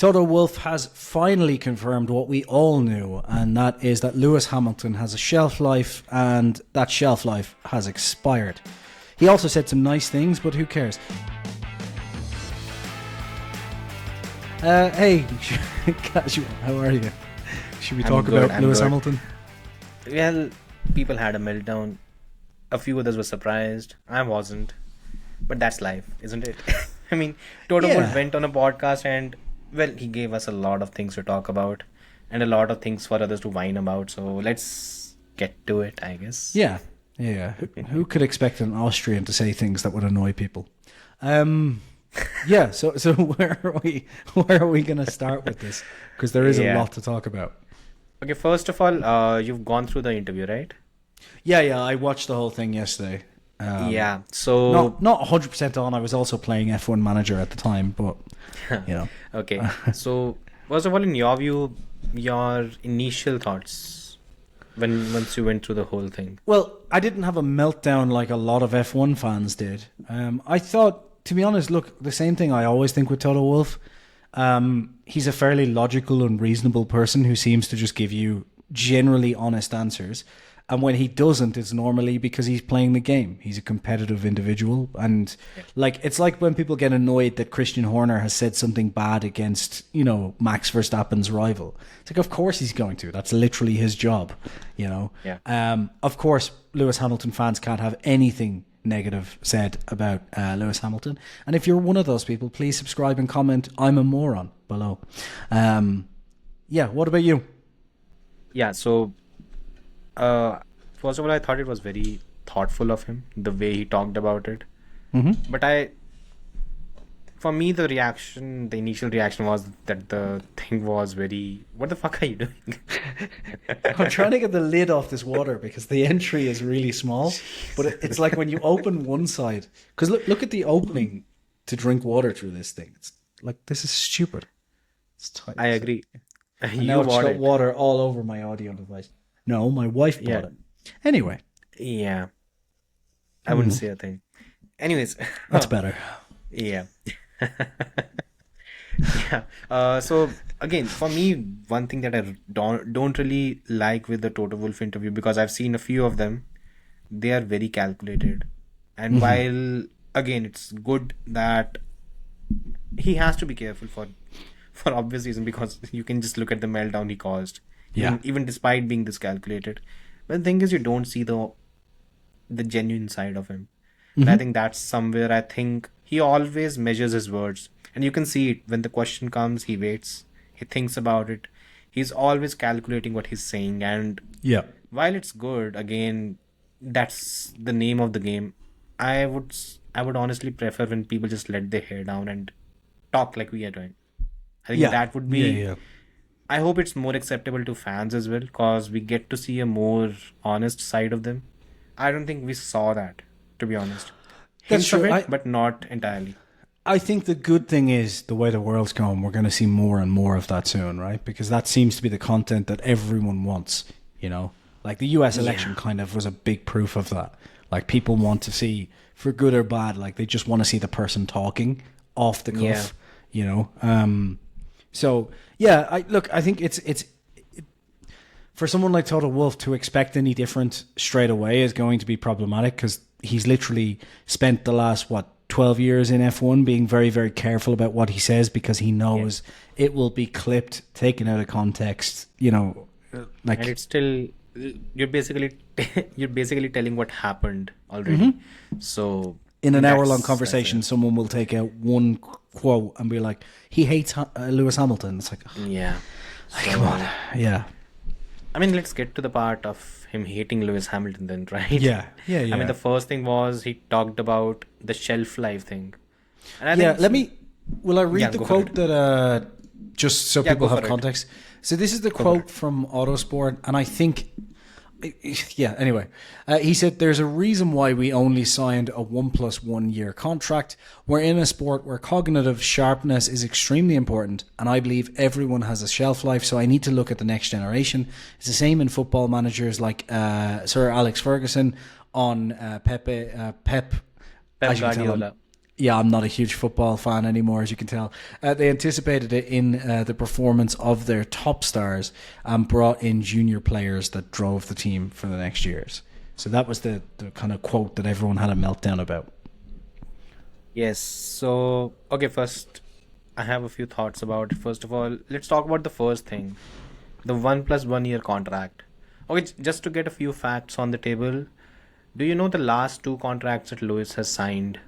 Toto Wolff has finally confirmed what we all knew, and that is that Lewis Hamilton has a shelf life, and that shelf life has expired. He also said some nice things, but who cares? Hey, Casual, how are you? Should we talk about Lewis Hamilton? Well, people had a meltdown. A few others were surprised. I wasn't. But that's life, isn't it? I mean, Toto Wolff went on a podcast and, well, he gave us a lot of things to talk about and a lot of things for others to whine about. So let's get to it, I guess. Yeah. Who could expect an Austrian to say things that would annoy people? Yeah, so where are we going to start with this? Because there is a lot to talk about. Okay, first of all, you've gone through the interview, right? Yeah, I watched the whole thing yesterday. So not 100% on. I was also playing F1 Manager at the time, but you know. Okay, so first of all, in your view, your initial thoughts once you went through the whole thing. Well, I didn't have a meltdown like a lot of F1 fans did. I thought, to be honest, look, the same thing I always think with Toto Wolff. He's a fairly logical and reasonable person who seems to just give you generally honest answers. And when he doesn't, it's normally because he's playing the game. He's a competitive individual. And it's like when people get annoyed that Christian Horner has said something bad against, Max Verstappen's rival. It's like, of course he's going to. That's literally his job, Yeah. Of course, Lewis Hamilton fans can't have anything negative said about Lewis Hamilton. And if you're one of those people, please subscribe and comment, I'm a moron, below. What about you? Yeah, so first of all, I thought it was very thoughtful of him, the way he talked about it. Mm-hmm. But for me, the initial reaction was that the thing was very, what the fuck are you doing? I'm trying to get the lid off this water because the entry is really small, but it's like when you open one side, because look at the opening to drink water through this thing. It's like, this is stupid. It's tight. I agree. Now it's got water all over my audio device. No, my wife bought it. Anyway. Yeah. I wouldn't say a thing. Anyways. That's better. Yeah. Yeah. So again, for me, one thing that I don't really like with the Toto Wolff interview, because I've seen a few of them, they are very calculated. And while, again, it's good that he has to be careful for obvious reason, because you can just look at the meltdown he caused. Yeah. Even despite being this calculated. But the thing is, you don't see the genuine side of him. And I think that's somewhere, I think he always measures his words. And you can see it when the question comes, he waits, he thinks about it. He's always calculating what he's saying. And while it's good, again, that's the name of the game. I would honestly prefer when people just let their hair down and talk like we are doing. I think that would be... I hope it's more acceptable to fans as well, because we get to see a more honest side of them. I don't think we saw that, to be honest. That's true, but not entirely. I think the good thing is, the way the world's going, we're going to see more and more of that soon, right? Because that seems to be the content that everyone wants, Like the US election kind of was a big proof of that. Like people want to see, for good or bad, like they just want to see the person talking off the cuff, So I think it's for someone like Toto Wolff to expect any different straight away is going to be problematic, because he's literally spent the last 12 years in F1 being very, very careful about what he says, because he knows it will be clipped, taken out of context. And it's still, you're basically telling what happened already. So in an hour-long conversation, someone will take out one quote and be like, he hates Lewis Hamilton. It's like, come on. Yeah. I mean, let's get to the part of him hating Lewis Hamilton then, right? Yeah. I mean, the first thing was he talked about the shelf life thing. And will I read the quote that, just so people have context? So this is the quote from Autosport, and I think... anyway. He said, there's a reason why we only signed a 1+1 year contract. We're in a sport where cognitive sharpness is extremely important, and I believe everyone has a shelf life, so I need to look at the next generation. It's the same in football managers like Sir Alex Ferguson on Pep Guardiola. Yeah, I'm not a huge football fan anymore, as you can tell. They anticipated it in the performance of their top stars and brought in junior players that drove the team for the next years. So that was the kind of quote that everyone had a meltdown about. Yes. So, okay, first, I have a few thoughts about it. First of all, let's talk about the first thing, the 1 + 1 year contract. Okay, just to get a few facts on the table, do you know the last two contracts that Lewis has signed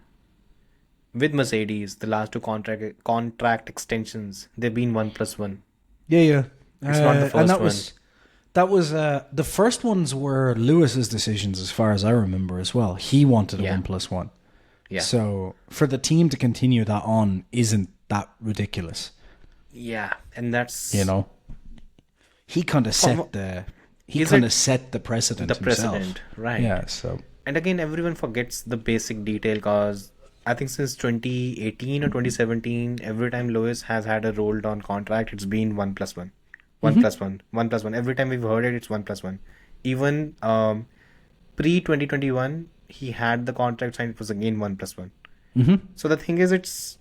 with Mercedes? The last two contract extensions, they've been 1 + 1. Yeah, yeah. It's not the And first that one. was the first ones were Lewis's decisions, as far as I remember as well. He wanted a Yeah. 1 + 1. Yeah. So for the team to continue that on isn't that ridiculous, Yeah, and that's you know. He kind of set the Is kind it of set the precedent the himself. precedent, right? Yeah. So And again, everyone forgets the basic detail because I think since 2018 or 2017, every time Lewis has had a rolled on contract, it's been 1 + 1. 1 + 1. 1 + 1. Every time we've heard it, it's 1 + 1. Even pre 2021, he had the contract signed, it was again 1 + 1. So the thing is,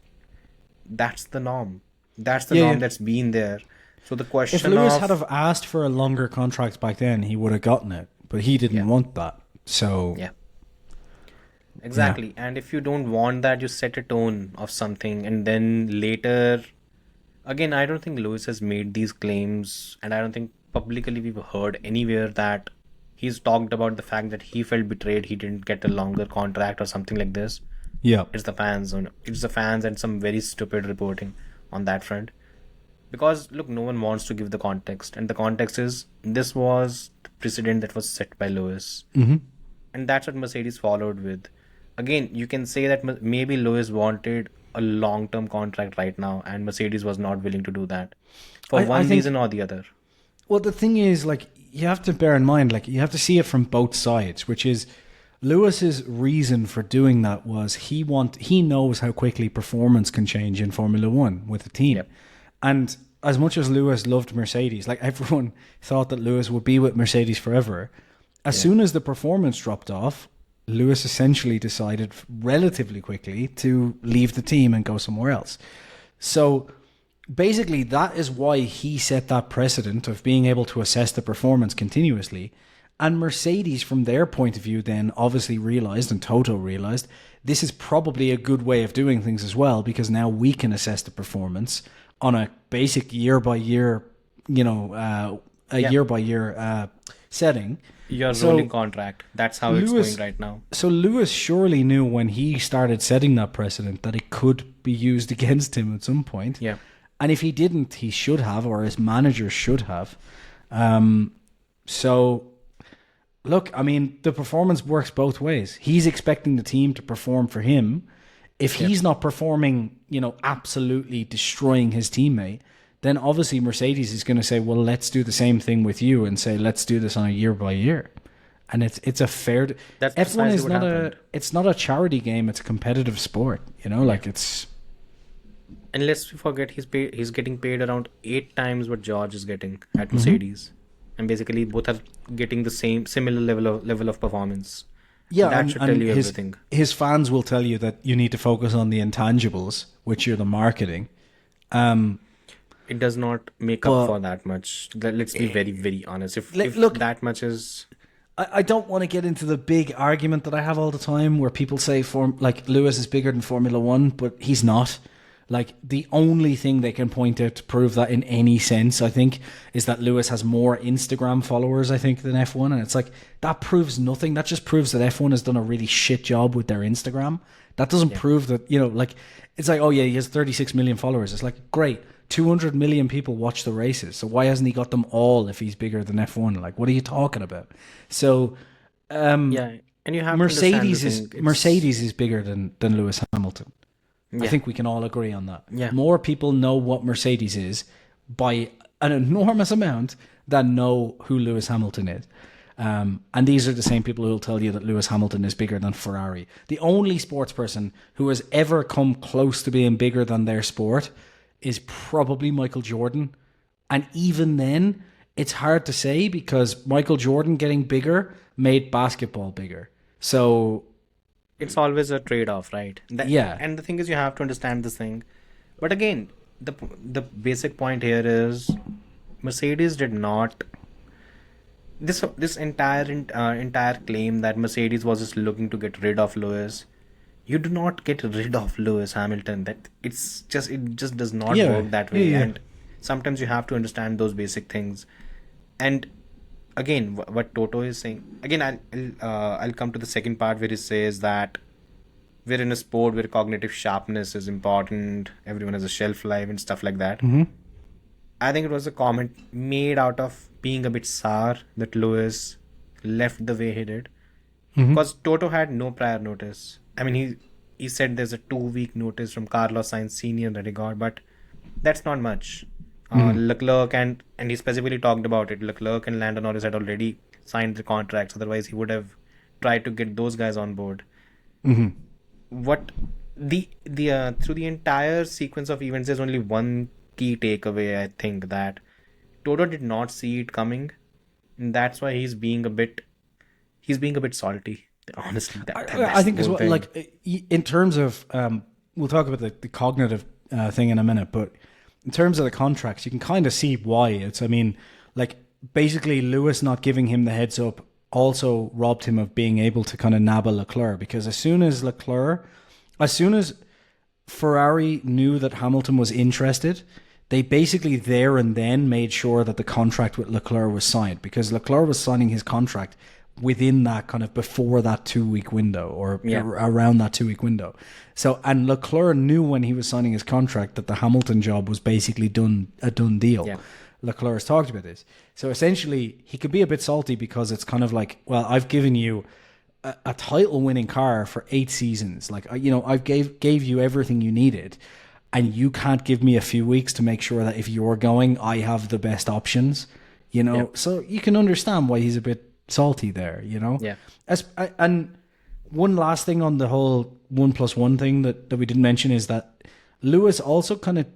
that's the norm. That's the yeah, norm yeah. that's been there. So the If question Lewis of had have asked for a longer contract back then, he would have gotten it, but he didn't Yeah. want that. So Yeah. Exactly. And if you don't want that, you set a tone of something, and then later, again, I don't think Lewis has made these claims, and I don't think publicly we've heard anywhere that he's talked about the fact that he felt betrayed, he didn't get a longer contract or something like this. yeah, It's the fans and some very stupid reporting on that front. Because look, no one wants to give the context, and the context is this was the precedent that was set by Lewis. And that's what Mercedes followed with. Again, you can say that maybe Lewis wanted a long-term contract right now, and Mercedes was not willing to do that for I one think. reason or the other. Well, the thing is, like, you have to bear in mind, like, you have to see it from both sides, which is Lewis's reason for doing that was he knows how quickly performance can change in Formula One with a team. Yep. And as much as Lewis loved Mercedes, like everyone thought that Lewis would be with Mercedes forever, as soon as the performance dropped off, Lewis essentially decided relatively quickly to leave the team and go somewhere else. So basically, that is why he set that precedent of being able to assess the performance continuously. And Mercedes, from their point of view, then obviously realized, and Toto realized, this is probably a good way of doing things as well, because now we can assess the performance on a basic year by year, year by year setting. Your So rolling contract. That's how it's Lewis- going right now. So Lewis surely knew when he started setting that precedent that it could be used against him at some point. Yeah. And if he didn't, he should have, or his manager should have. So, look, I mean, the performance works both ways. He's expecting the team to perform for him. If he's not performing, absolutely destroying his teammate, then obviously Mercedes is going to say, well, let's do the same thing with you and say, let's do this on a year by year. And it's a fair... That's F1 is precisely what happened. it's not a charity game. It's a competitive sport, like it's... And let's forget he's getting paid around 8 times what George is getting at Mercedes. And basically both are getting the similar level of performance. Yeah, That should tell you everything. His fans will tell you that you need to focus on the intangibles, which are the marketing. It does not make up for that much. Let's be very, very honest. If look- that much is... I don't want to get into the big argument that I have all the time where people say Lewis is bigger than Formula One, but he's not. Like, the only thing they can point out to prove that in any sense, I think, is that Lewis has more Instagram followers, I think, than F1. And it's like, that proves nothing. That just proves that F1 has done a really shit job with their Instagram. That doesn't prove that, it's like, oh yeah, he has 36 million followers. It's like, great. 200 million people watch the races. So why hasn't he got them all if he's bigger than F1? Like, what are you talking about? So, and you have Mercedes to understand the thing. Mercedes is bigger than Lewis Hamilton. I think we can all agree on that. Yeah. More people know what Mercedes is by an enormous amount than know who Lewis Hamilton is. And these are the same people who will tell you that Lewis Hamilton is bigger than Ferrari. The only sports person who has ever come close to being bigger than their sport is probably Michael Jordan. And even then, it's hard to say because Michael Jordan getting bigger made basketball bigger. So it's always a trade-off, right? Yeah. And the thing is, you have to understand this thing. But again, the basic point here is Mercedes did not this entire claim that Mercedes was just looking to get rid of Lewis. You do not get rid of Lewis Hamilton. It just does not work that way. And sometimes you have to understand those basic things. And again, what Toto is saying. Again, I'll come to the second part where he says that we're in a sport where cognitive sharpness is important. Everyone has a shelf life and stuff like that. I think it was a comment made out of being a bit sour that Lewis left the way he did. Because Toto had no prior notice. I mean, he said there's a 2-week notice from Carlos Sainz Sr. that he got, but that's not much. Leclerc and he specifically talked about it. Leclerc and Lando Norris had already signed the contracts. Otherwise, he would have tried to get those guys on board. What the through the entire sequence of events, there's only one key takeaway. I think that Toto did not see it coming, and that's why he's being a bit salty. Honestly, I think as well. Like in terms of, we'll talk about the cognitive thing in a minute, but in terms of the contracts, you can kind of see why it's. I mean, like basically Lewis not giving him the heads up also robbed him of being able to kind of nab a Leclerc, because as soon as Ferrari knew that Hamilton was interested, they basically there and then made sure that the contract with Leclerc was signed, because Leclerc was signing his contract within that kind of before that 2-week window or around that 2-week window. So, and Leclerc knew when he was signing his contract that the Hamilton job was basically a done deal. Yeah. Leclerc has talked about this. So essentially he could be a bit salty because it's kind of like, well, I've given you a title winning car for 8 seasons. Like, you know, I've gave you everything you needed, and you can't give me a few weeks to make sure that if you're going, I have the best options, you know? Yeah. So you can understand why he's a bit salty there, you know? Yeah. And one last thing on the whole 1+1 thing that we didn't mention is that Lewis also kind of,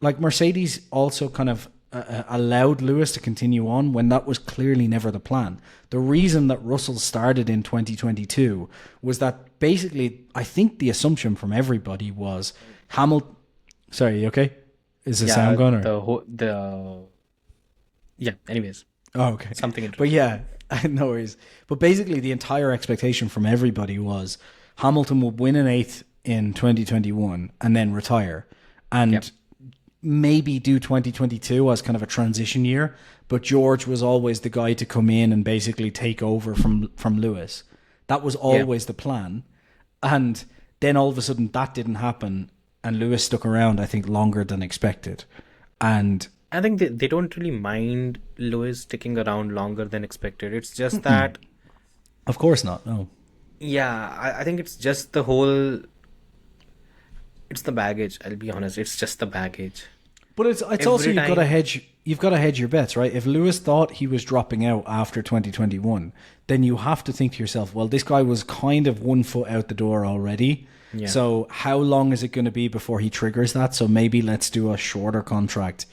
like Mercedes also kind of allowed Lewis to continue on when that was clearly never the plan. The reason that Russell started in 2022 was that basically, I think the assumption from everybody was Hamilton. Sorry, you okay? Is the sound gone? Anyways. Oh, okay. Something interesting. But yeah, no worries. But basically, the entire expectation from everybody was Hamilton would win an 8th in 2021 and then retire. And maybe do 2022 as kind of a transition year, but George was always the guy to come in and basically take over from Lewis. That was always the plan. And then all of a sudden that didn't happen, and Lewis stuck around, I think, longer than expected. And I think they don't really mind Lewis sticking around longer than expected. It's just that... Of course not, no. Yeah, I think it's just the whole... It's the baggage, I'll be honest. It's just the baggage. But it's also you've got to hedge your bets, right? If Lewis thought he was dropping out after 2021, then you have to think to yourself, well, this guy was kind of 1 foot out the door already. Yeah. So how long is it going to be before he triggers that? So maybe let's do a shorter contract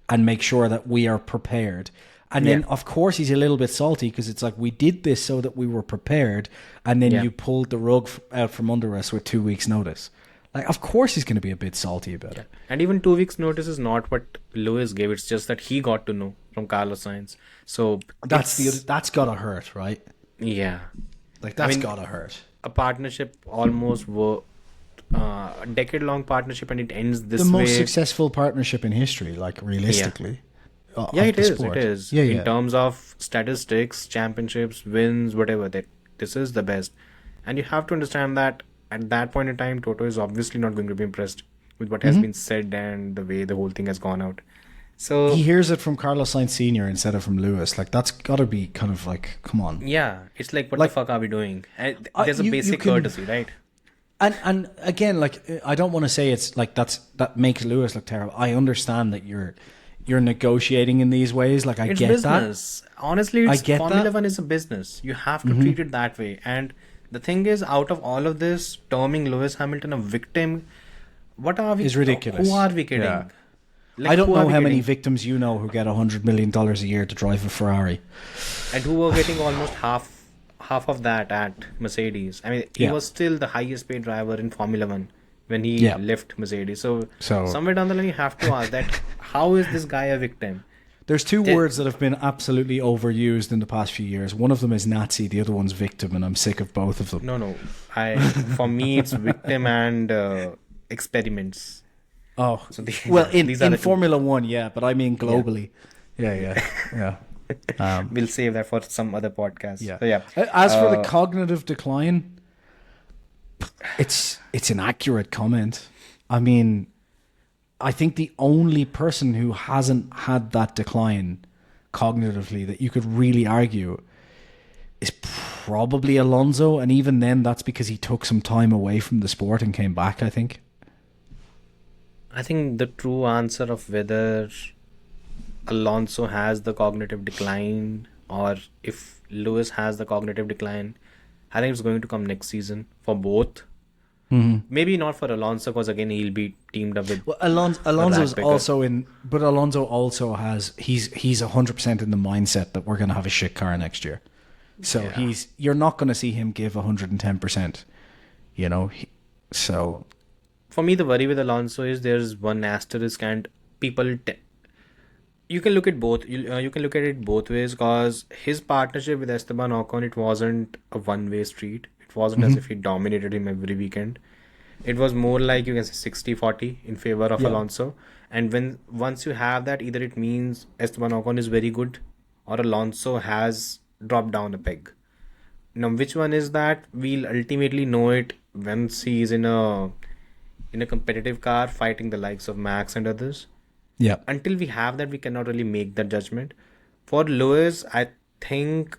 and make sure that we are prepared. And then, of course, he's a little bit salty because it's like, we did this so that we were prepared, and then you pulled the rug out from under us with 2 weeks' notice. Like, of course he's going to be a bit salty about it. And even 2 weeks notice is not what Lewis gave. It's just that he got to know from Carlos Sainz. So that's got to hurt, right? Yeah. Like, that's got to hurt. A partnership almost a decade-long partnership, and it ends this way. The most successful partnership in history, like, realistically. It is. Yeah, in terms of statistics, championships, wins, whatever. This is the best. And you have to understand that at that point in time, Toto is obviously not going to be impressed with what has been said and the way the whole thing has gone out. So he hears it from Carlos Sainz Sr. instead of from Lewis. Like, that's got to be kind of like, come on. Yeah, it's like, what the fuck are we doing? There's a basic courtesy, right? And again, like, I don't want to say it's like that makes Lewis look terrible. I understand that you're negotiating in these ways. Like, it's get business. that. Honestly, Formula One is a business. You have to treat it that way. And the thing is, out of all of this, terming Lewis Hamilton a victim, what are we? Is ridiculous. Who are we kidding? Yeah. Like, I don't know how many victims you know who get $100 million a year to drive a Ferrari, and who are getting almost half of that at Mercedes. I mean, he Yeah. was still the highest paid driver in Formula One when he Yeah. left Mercedes. So So somewhere down the line, you have to ask that: how is this guy a victim? there's two There- words that have been absolutely overused in the past few years. One of them is Nazi, the other one's victim, and I'm sick of both of them. No. For me, it's victim and experiments. Oh, So well, in these are the two. Formula One, yeah, but I mean globally. Yeah. We'll save that for some other podcast. Yeah. So, yeah. As for the cognitive decline, it's an accurate comment. I mean, I think the only person who hasn't had that decline cognitively that you could really argue is probably Alonso, and even then, that's because he took some time away from the sport and came back, I think. I think the true answer of whether Alonso has the cognitive decline or if Lewis has the cognitive decline, I think it's going to come next season for both. Mm-hmm. Maybe not for Alonso because again he'll be teamed up with. Well, Alonso's Rat also in, but Alonso also has he's 100% in the mindset that we're going to have a shit car next year. So Yeah. you're not going to see him give 110%. You know, so For me, the worry with Alonso is there's one asterisk, and people. You can look at both. You can look at it both ways because his partnership with Esteban Ocon, it wasn't a one-way street. It wasn't as if he dominated him every weekend. It was more like you can say 60-40 in favor of Yeah. Alonso. And once you have that, either it means Esteban Ocon is very good or Alonso has dropped down a peg. Now, which one is that? We'll ultimately know it once he is in a competitive car fighting the likes of Max and others. yeah. Until we have that, we cannot really make that judgment. For Lewis, I think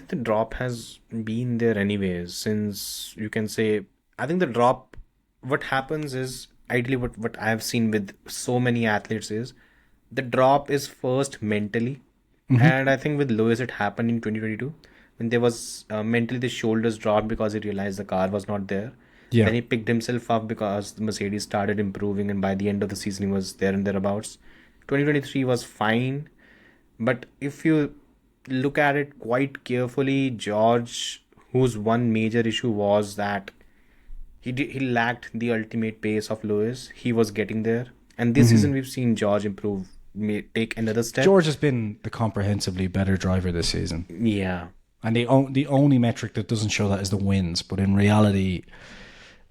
the drop has been there anyways, since you can say I think the drop, what happens is ideally what I have seen with so many athletes is the drop is first mentally. And I think with Lewis it happened in 2022 when there was mentally the shoulders dropped because he realized the car was not there. Yeah. Then he picked himself up because the Mercedes started improving, and by the end of the season he was there and thereabouts. 2023 was fine, but if you look at it quite carefully, George, whose one major issue was that he lacked the ultimate pace of Lewis. He was getting there, and this season we've seen George improve, take another step. George has been the comprehensively better driver this season. Yeah. And the only metric that doesn't show that is the wins, but in reality,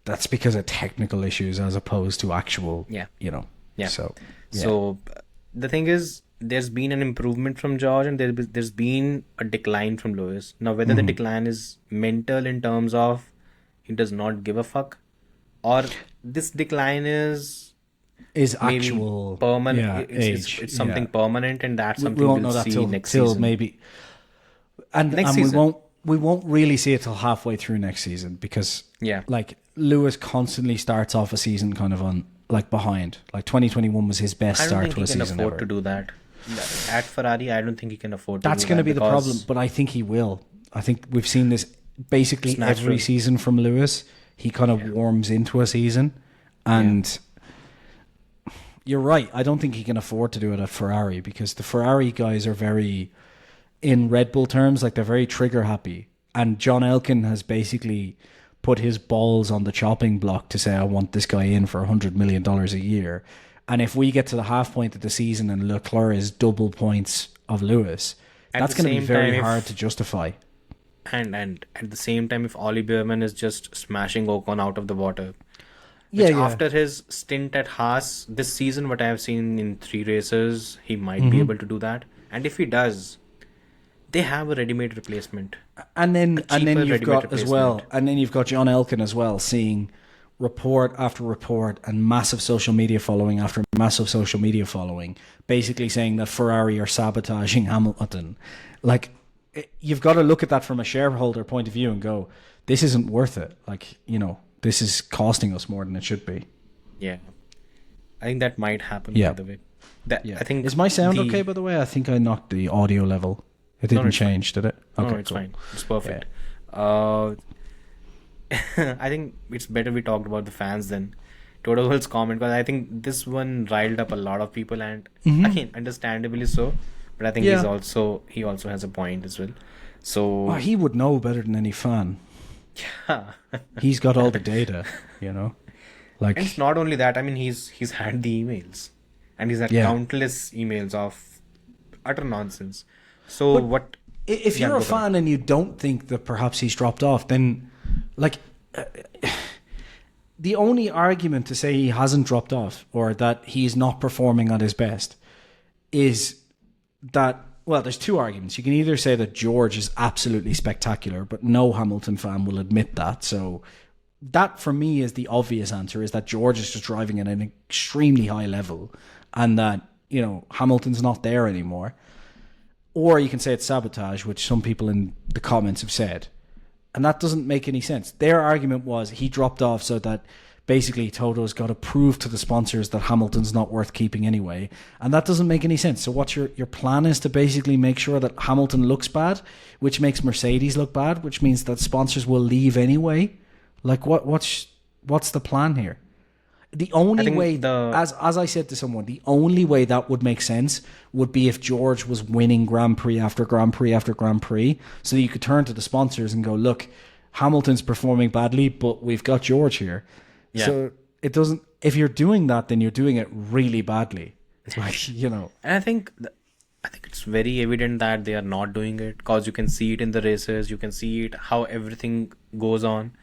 that's because of technical issues as opposed to actual, Yeah. Yeah. So The thing is, there's been an improvement from George and there's been a decline from Lewis. Now, whether the decline is mental in terms of he does not give a fuck, or this decline is maybe actual permanent. age. It's something permanent, and that's something we won't we'll know that see next till season. maybe, and Next and season. we won't really see it till halfway through next season because Yeah. like Lewis constantly starts off a season kind of on like behind. Like 2021 was his best I don't start think to a he can season afford ever. to do that. At Ferrari, I don't think he can afford to That's do going to that be the because- problem, but I think he will. I think we've seen this basically It's natural. every season from Lewis. He kind of warms into a season, and you're right. I don't think he can afford to do it at Ferrari because the Ferrari guys are very, in Red Bull terms, like they're very trigger happy. And John Elkann has basically put his balls on the chopping block to say, I want this guy in for $100 million a year. And if we get to the half point of the season and Leclerc is double points of Lewis, At that's the going to be same very time, if- hard to justify. And at the same time, if Ollie Behrman is just smashing Ocon out of the water, Yeah, which yeah. after his stint at Haas this season, what I have seen in 3 races, he might be able to do that. And if he does, they have a ready-made replacement. And then cheaper you've ready-made got as well, replacement. and then you've got John Elkann as well, seeing report after report and massive social media following after massive social media following, basically saying that Ferrari are sabotaging Hamilton. Like, you've got to look at that from a shareholder point of view and go, this isn't worth it. Like, this is costing us more than it should be. Yeah, I think that might happen. Yeah. By the way, that Yeah. I think Is my sound okay, by the way? I think I knocked the audio level. It didn't it's fine. change, did it? Okay, no, it's cool. fine. It's perfect. I think it's better we talked about the fans than Toto Wolff's comment, because I think this one riled up a lot of people, and again, understandably so. But I think Yeah. he also has a point as well. So Well, he would know better than any fan. yeah. He's got all the data, you know. And it's Like, not only that. I mean, he's had the emails, and he's had yeah. countless emails of utter nonsense. So But what? if Yeah, you're a go for it. fan and you don't think that perhaps he's dropped off, then, like, the only argument to say he hasn't dropped off or that he's not performing at his best is that, well, there's two arguments. You can either say that George is absolutely spectacular, but no Hamilton fan will admit that. So that, for me, is the obvious answer, is that George is just driving at an extremely high level and that, you know, Hamilton's not there anymore. Or you can say it's sabotage, which some people in the comments have said. And that doesn't make any sense. Their argument was he dropped off so that basically Toto's got to prove to the sponsors that Hamilton's not worth keeping anyway. And that doesn't make any sense. So what your plan is to basically make sure that Hamilton looks bad, which makes Mercedes look bad, which means that sponsors will leave anyway. Like what's the plan here? The only way, as I said to someone, the only way that would make sense would be if George was winning Grand Prix after Grand Prix after Grand Prix, so that you could turn to the sponsors and go, look, Hamilton's performing badly, but we've got George here. Yeah. So it doesn't. If you're doing that, then you're doing it really badly. Like, you know. And I think it's very evident that they are not doing it, because you can see it in the races. You can see it how everything goes on.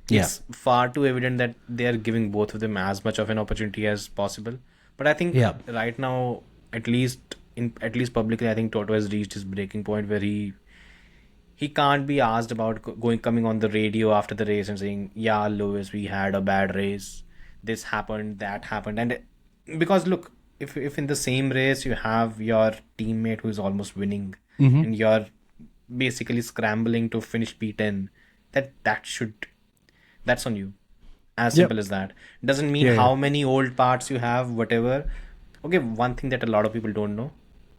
It's far too evident that they are giving both of them as much of an opportunity as possible. But I think right now, at least publicly, I think Toto has reached his breaking point where he can't be asked about coming on the radio after the race and saying, yeah, Lewis, we had a bad race, this happened, that happened. And because look, if in the same race you have your teammate who is almost winning, and you're basically scrambling to finish P10, that's on you. As simple as that. Doesn't mean how many old parts you have, whatever. Okay, one thing that a lot of people don't know,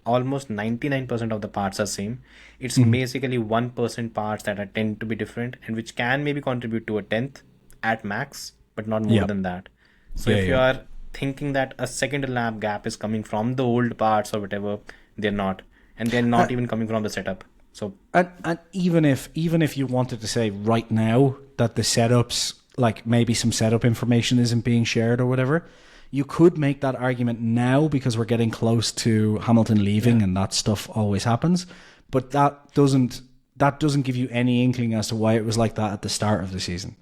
almost 99% of the parts are same. It's basically 1% parts that are tend to be different, and which can maybe contribute to a 10th at max, but not more than that. So if you are thinking that a second lap gap is coming from the old parts or whatever, they're not. And they're not even coming from the setup. So and even if you wanted to say right now that the setups, like maybe some setup information isn't being shared or whatever, you could make that argument now because we're getting close to Hamilton leaving and that stuff always happens. But that doesn't give you any inkling as to why it was like that at the start of the season.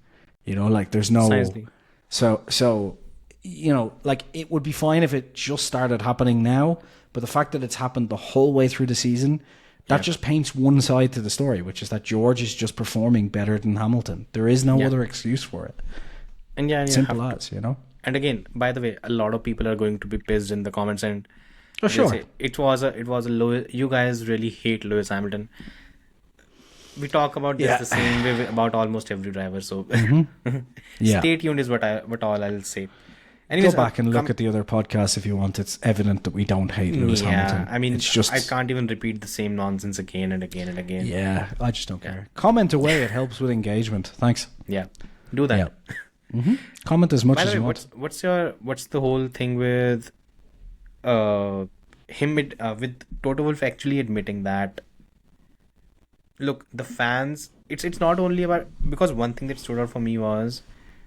You know, like there's no Precisely. So you know, like it would be fine if it just started happening now, but the fact that it's happened the whole way through the season, that just paints one side to the story, which is that George is just performing better than Hamilton. There is no other excuse for it. And simple as, you know. And again, by the way, a lot of people are going to be pissed in the comments and sure. It was a Lewis. You guys really hate Lewis Hamilton. We talk about this the same way about almost every driver. So stay tuned is what all I'll say. Anyways, go back and look at the other podcasts if you want. It's evident that we don't hate Lewis Hamilton. I mean, it's just, I can't even repeat the same nonsense again and again and again. Yeah, I just don't care. Comment away. It helps with engagement. Thanks. Yeah, do that. Yeah. Comment as much as you want. What's the whole thing with him with Toto Wolff actually admitting that, look, the fans, it's not only about, because one thing that stood out for me was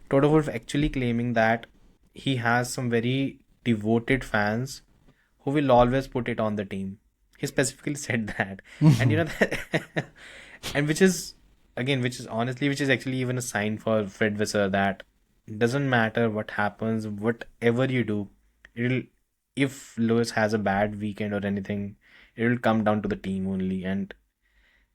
Toto Wolff actually claiming that he has some very devoted fans who will always put it on the team. He specifically said that. And you know that and which is actually even a sign for Fred Vasseur that it doesn't matter what happens, whatever you do, if Lewis has a bad weekend or anything, it will come down to the team only. And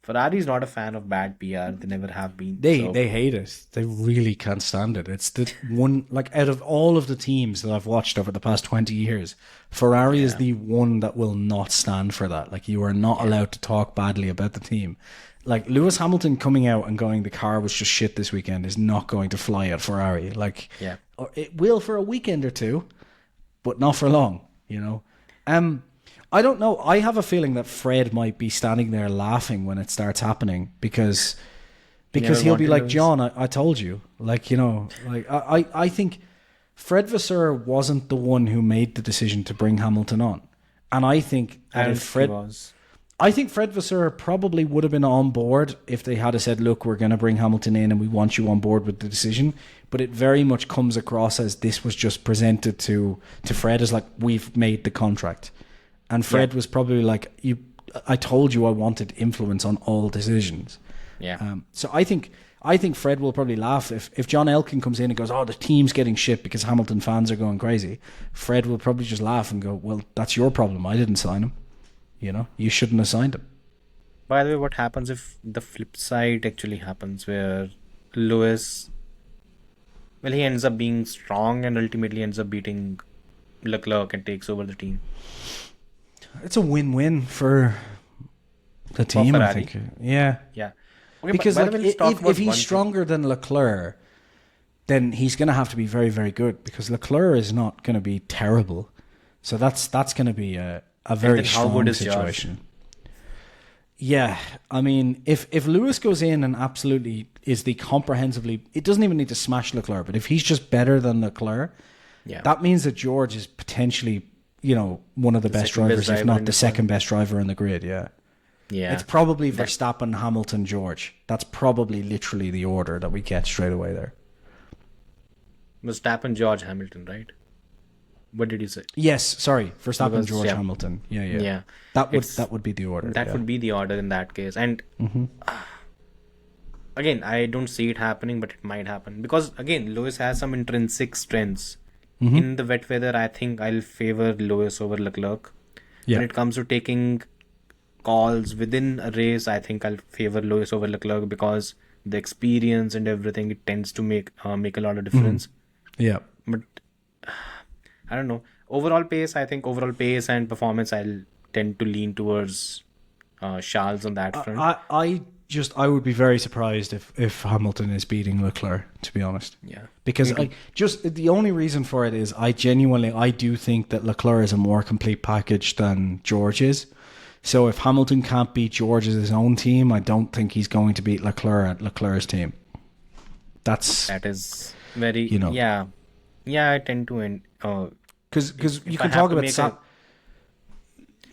Ferrari is not a fan of bad PR. They never have been. They hate it. They really can't stand it. It's the one, like, out of all of the teams that I've watched over the past 20 years, Ferrari is the one that will not stand for that. Like, you are not allowed to talk badly about the team. Like, Lewis Hamilton coming out and going, the car was just shit this weekend, is not going to fly at Ferrari. Like, it will for a weekend or two, but not for long, you know. I don't know. I have a feeling that Fred might be standing there laughing when it starts happening because he'll be like, John, I told you. Like, you know, like I think Fred Vasseur wasn't the one who made the decision to bring Hamilton on. And I think that And if Fred, he was. I think Fred Vasseur probably would have been on board if they had said, look, we're going to bring Hamilton in and we want you on board with the decision. But it very much comes across as this was just presented to Fred as like, we've made the contract. And Fred was probably like, I told you I wanted influence on all decisions. Yeah. So I think Fred will probably laugh if John Elkann comes in and goes, oh, the team's getting shit because Hamilton fans are going crazy. Fred will probably just laugh and go, well, that's your problem. I didn't sign him. You know, you shouldn't have signed him. By the way, what happens if the flip side actually happens where Lewis, well, he ends up being strong and ultimately ends up beating Leclerc and takes over the team? It's a win-win for the team, I Ferrari. think. Yeah. Yeah. Okay, Because by like, the way, let's talk about if he's one thing. stronger than Leclerc, then he's going to have to be very, very good because Leclerc is not going to be terrible. So that's going to be a very then how strong good is George? situation. Yeah, I mean, if Lewis goes in and absolutely is the comprehensively, it doesn't even need to smash Leclerc, but if he's just better than Leclerc, Yeah. that means that George is potentially, you know, one of the best second best drivers, if driver not in the this second best driver in the grid. Yeah. Yeah. It's probably Verstappen, Hamilton, George. That's probably literally the order that we get straight away there. Verstappen, George, Hamilton, right? What did you say? Yes, sorry, Verstappen, Because, George, yeah. Hamilton. Yeah. Yeah. That It's- would be the order. That yeah. would be the order in that case. And again, I don't see it happening, but it might happen. Because again, Lewis has some intrinsic strengths. In the wet weather, I think I'll favor Lewis over Leclerc. Yeah. When it comes to taking calls within a race, I think I'll favor Lewis over Leclerc because the experience and everything, it tends to make a lot of difference. Yeah. But I don't know. Overall pace and performance, I'll tend to lean towards Charles on that front. I would be very surprised if Hamilton is beating Leclerc, to be honest. Yeah. Because the only reason for it is I do think that Leclerc is a more complete package than George is. So if Hamilton can't beat George as his own team, I don't think he's going to beat Leclerc at Leclerc's team. That is very, you know. yeah, I tend to, Because you if can I talk have to about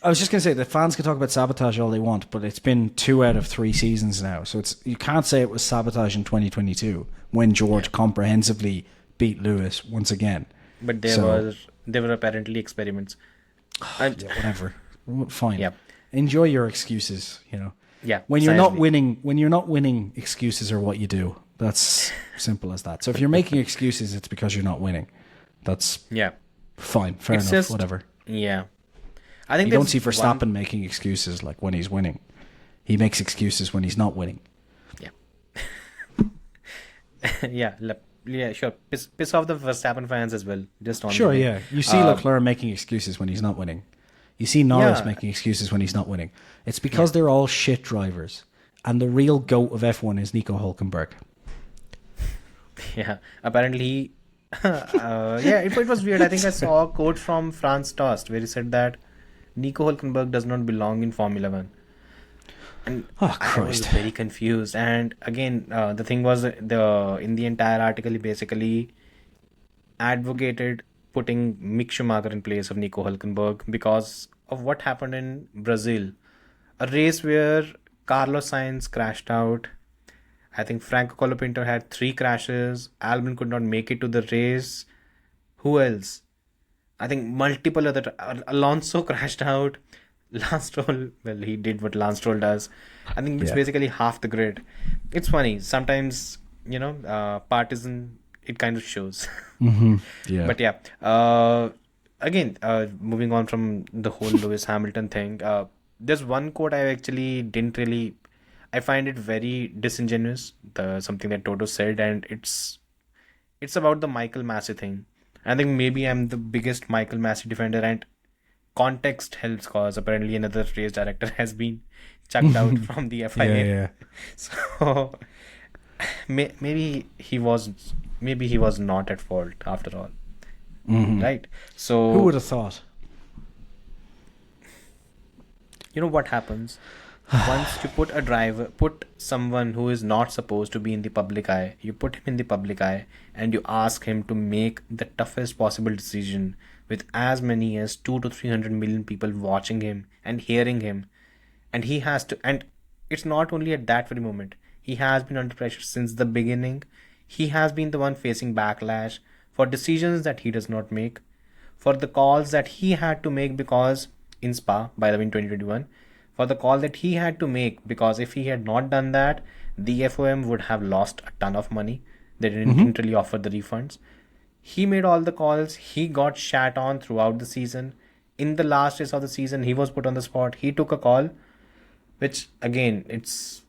I was just going to say the fans can talk about sabotage all they want, but it's been 2 out of 3 seasons now, so you can't say it was sabotage in 2022 when George comprehensively beat Lewis once again. but there were apparently experiments. Yeah, whatever, fine. Yeah. Enjoy your excuses. You know. Yeah, When you're not sadly. winning, excuses are what you do. That's simple as that. So if you're making excuses, it's because you're not winning. That's Yeah. fine. Fair It's enough. just- Whatever. Yeah. I think You don't there's see Verstappen one- making excuses like when he's winning. He makes excuses when he's not winning. Yeah, sure. Piss off the Verstappen fans as well. Just on Sure, the way. yeah. You see Leclerc making excuses when he's not winning. You see Norris Yeah. making excuses when he's not winning. It's because they're all shit drivers. And the real GOAT of F1 is Nico Hülkenberg. Yeah. Apparently, it was weird. I think I saw a quote from Franz Tost where he said that Nico Hülkenberg does not belong in Formula One. And Oh, I was Christ. very confused. And again, the thing was, in the entire article, he basically advocated putting Mick Schumacher in place of Nico Hülkenberg because of what happened in Brazil. A race where Carlos Sainz crashed out. I think Franco Colapinto had 3 crashes. Albon could not make it to the race. Who else? I think multiple other... Alonso crashed out. Lance Stroll, well, he did what Lance Stroll does. I think it's basically half the grid. It's funny. Sometimes, partisan, it kind of shows. Yeah. But yeah, again, moving on from the whole Lewis Hamilton thing, there's one quote I actually didn't really... I find it very disingenuous, something that Toto said, and it's about the Michael Masi thing. I think maybe I'm the biggest Michael Masi defender, and context helps cause apparently another race director has been chucked out from the FIA. Yeah. So maybe he was not at fault after all. Right? So Who would have thought? you know what happens once you put someone who is not supposed to be in the public eye, you put him in the public eye and you ask him to make the toughest possible decision with as many as 2 to 300 million people watching him and hearing him. And he has to, and it's not only at that very moment. He has been under pressure since the beginning. He has been the one facing backlash for decisions that he does not make, for the calls that he had to make because in Spa, by the way, in 2021, for the call that he had to make because if he had not done that, the FOM would have lost a ton of money. They didn't really offer the refunds. He made all the calls. He got shat on throughout the season. In the last race of the season, he was put on the spot. He took a call, which again, it's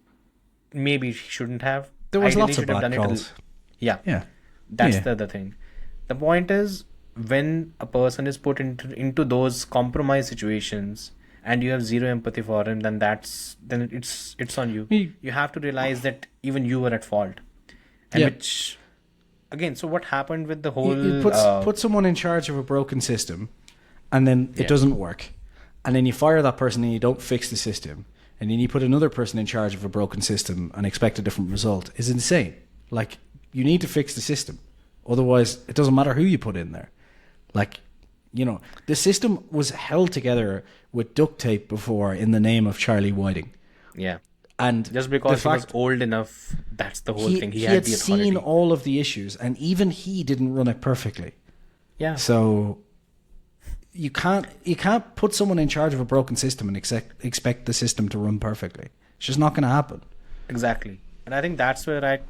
maybe he shouldn't have. There was Ideally, lots of should have bad done it calls. yeah, that's the other thing. The point is, when a person is put into those compromise situations and you have zero empathy for him, then it's on you. You have to realize that even you were at fault. And which again, so what happened with the whole You put someone in charge of a broken system, and then it doesn't work, and then you fire that person and you don't fix the system, and then you put another person in charge of a broken system and expect a different result is insane. Like, you need to fix the system, otherwise it doesn't matter who you put in there. Like, you know, the system was held together with duct tape before in the name of Charlie Whiting. Yeah. And just because he was old enough, that's the whole thing. He had the authority. Seen all of the issues, and even he didn't run it perfectly. Yeah. So you can't put someone in charge of a broken system and expect the system to run perfectly. It's just not going to happen. Exactly. And I think that's where I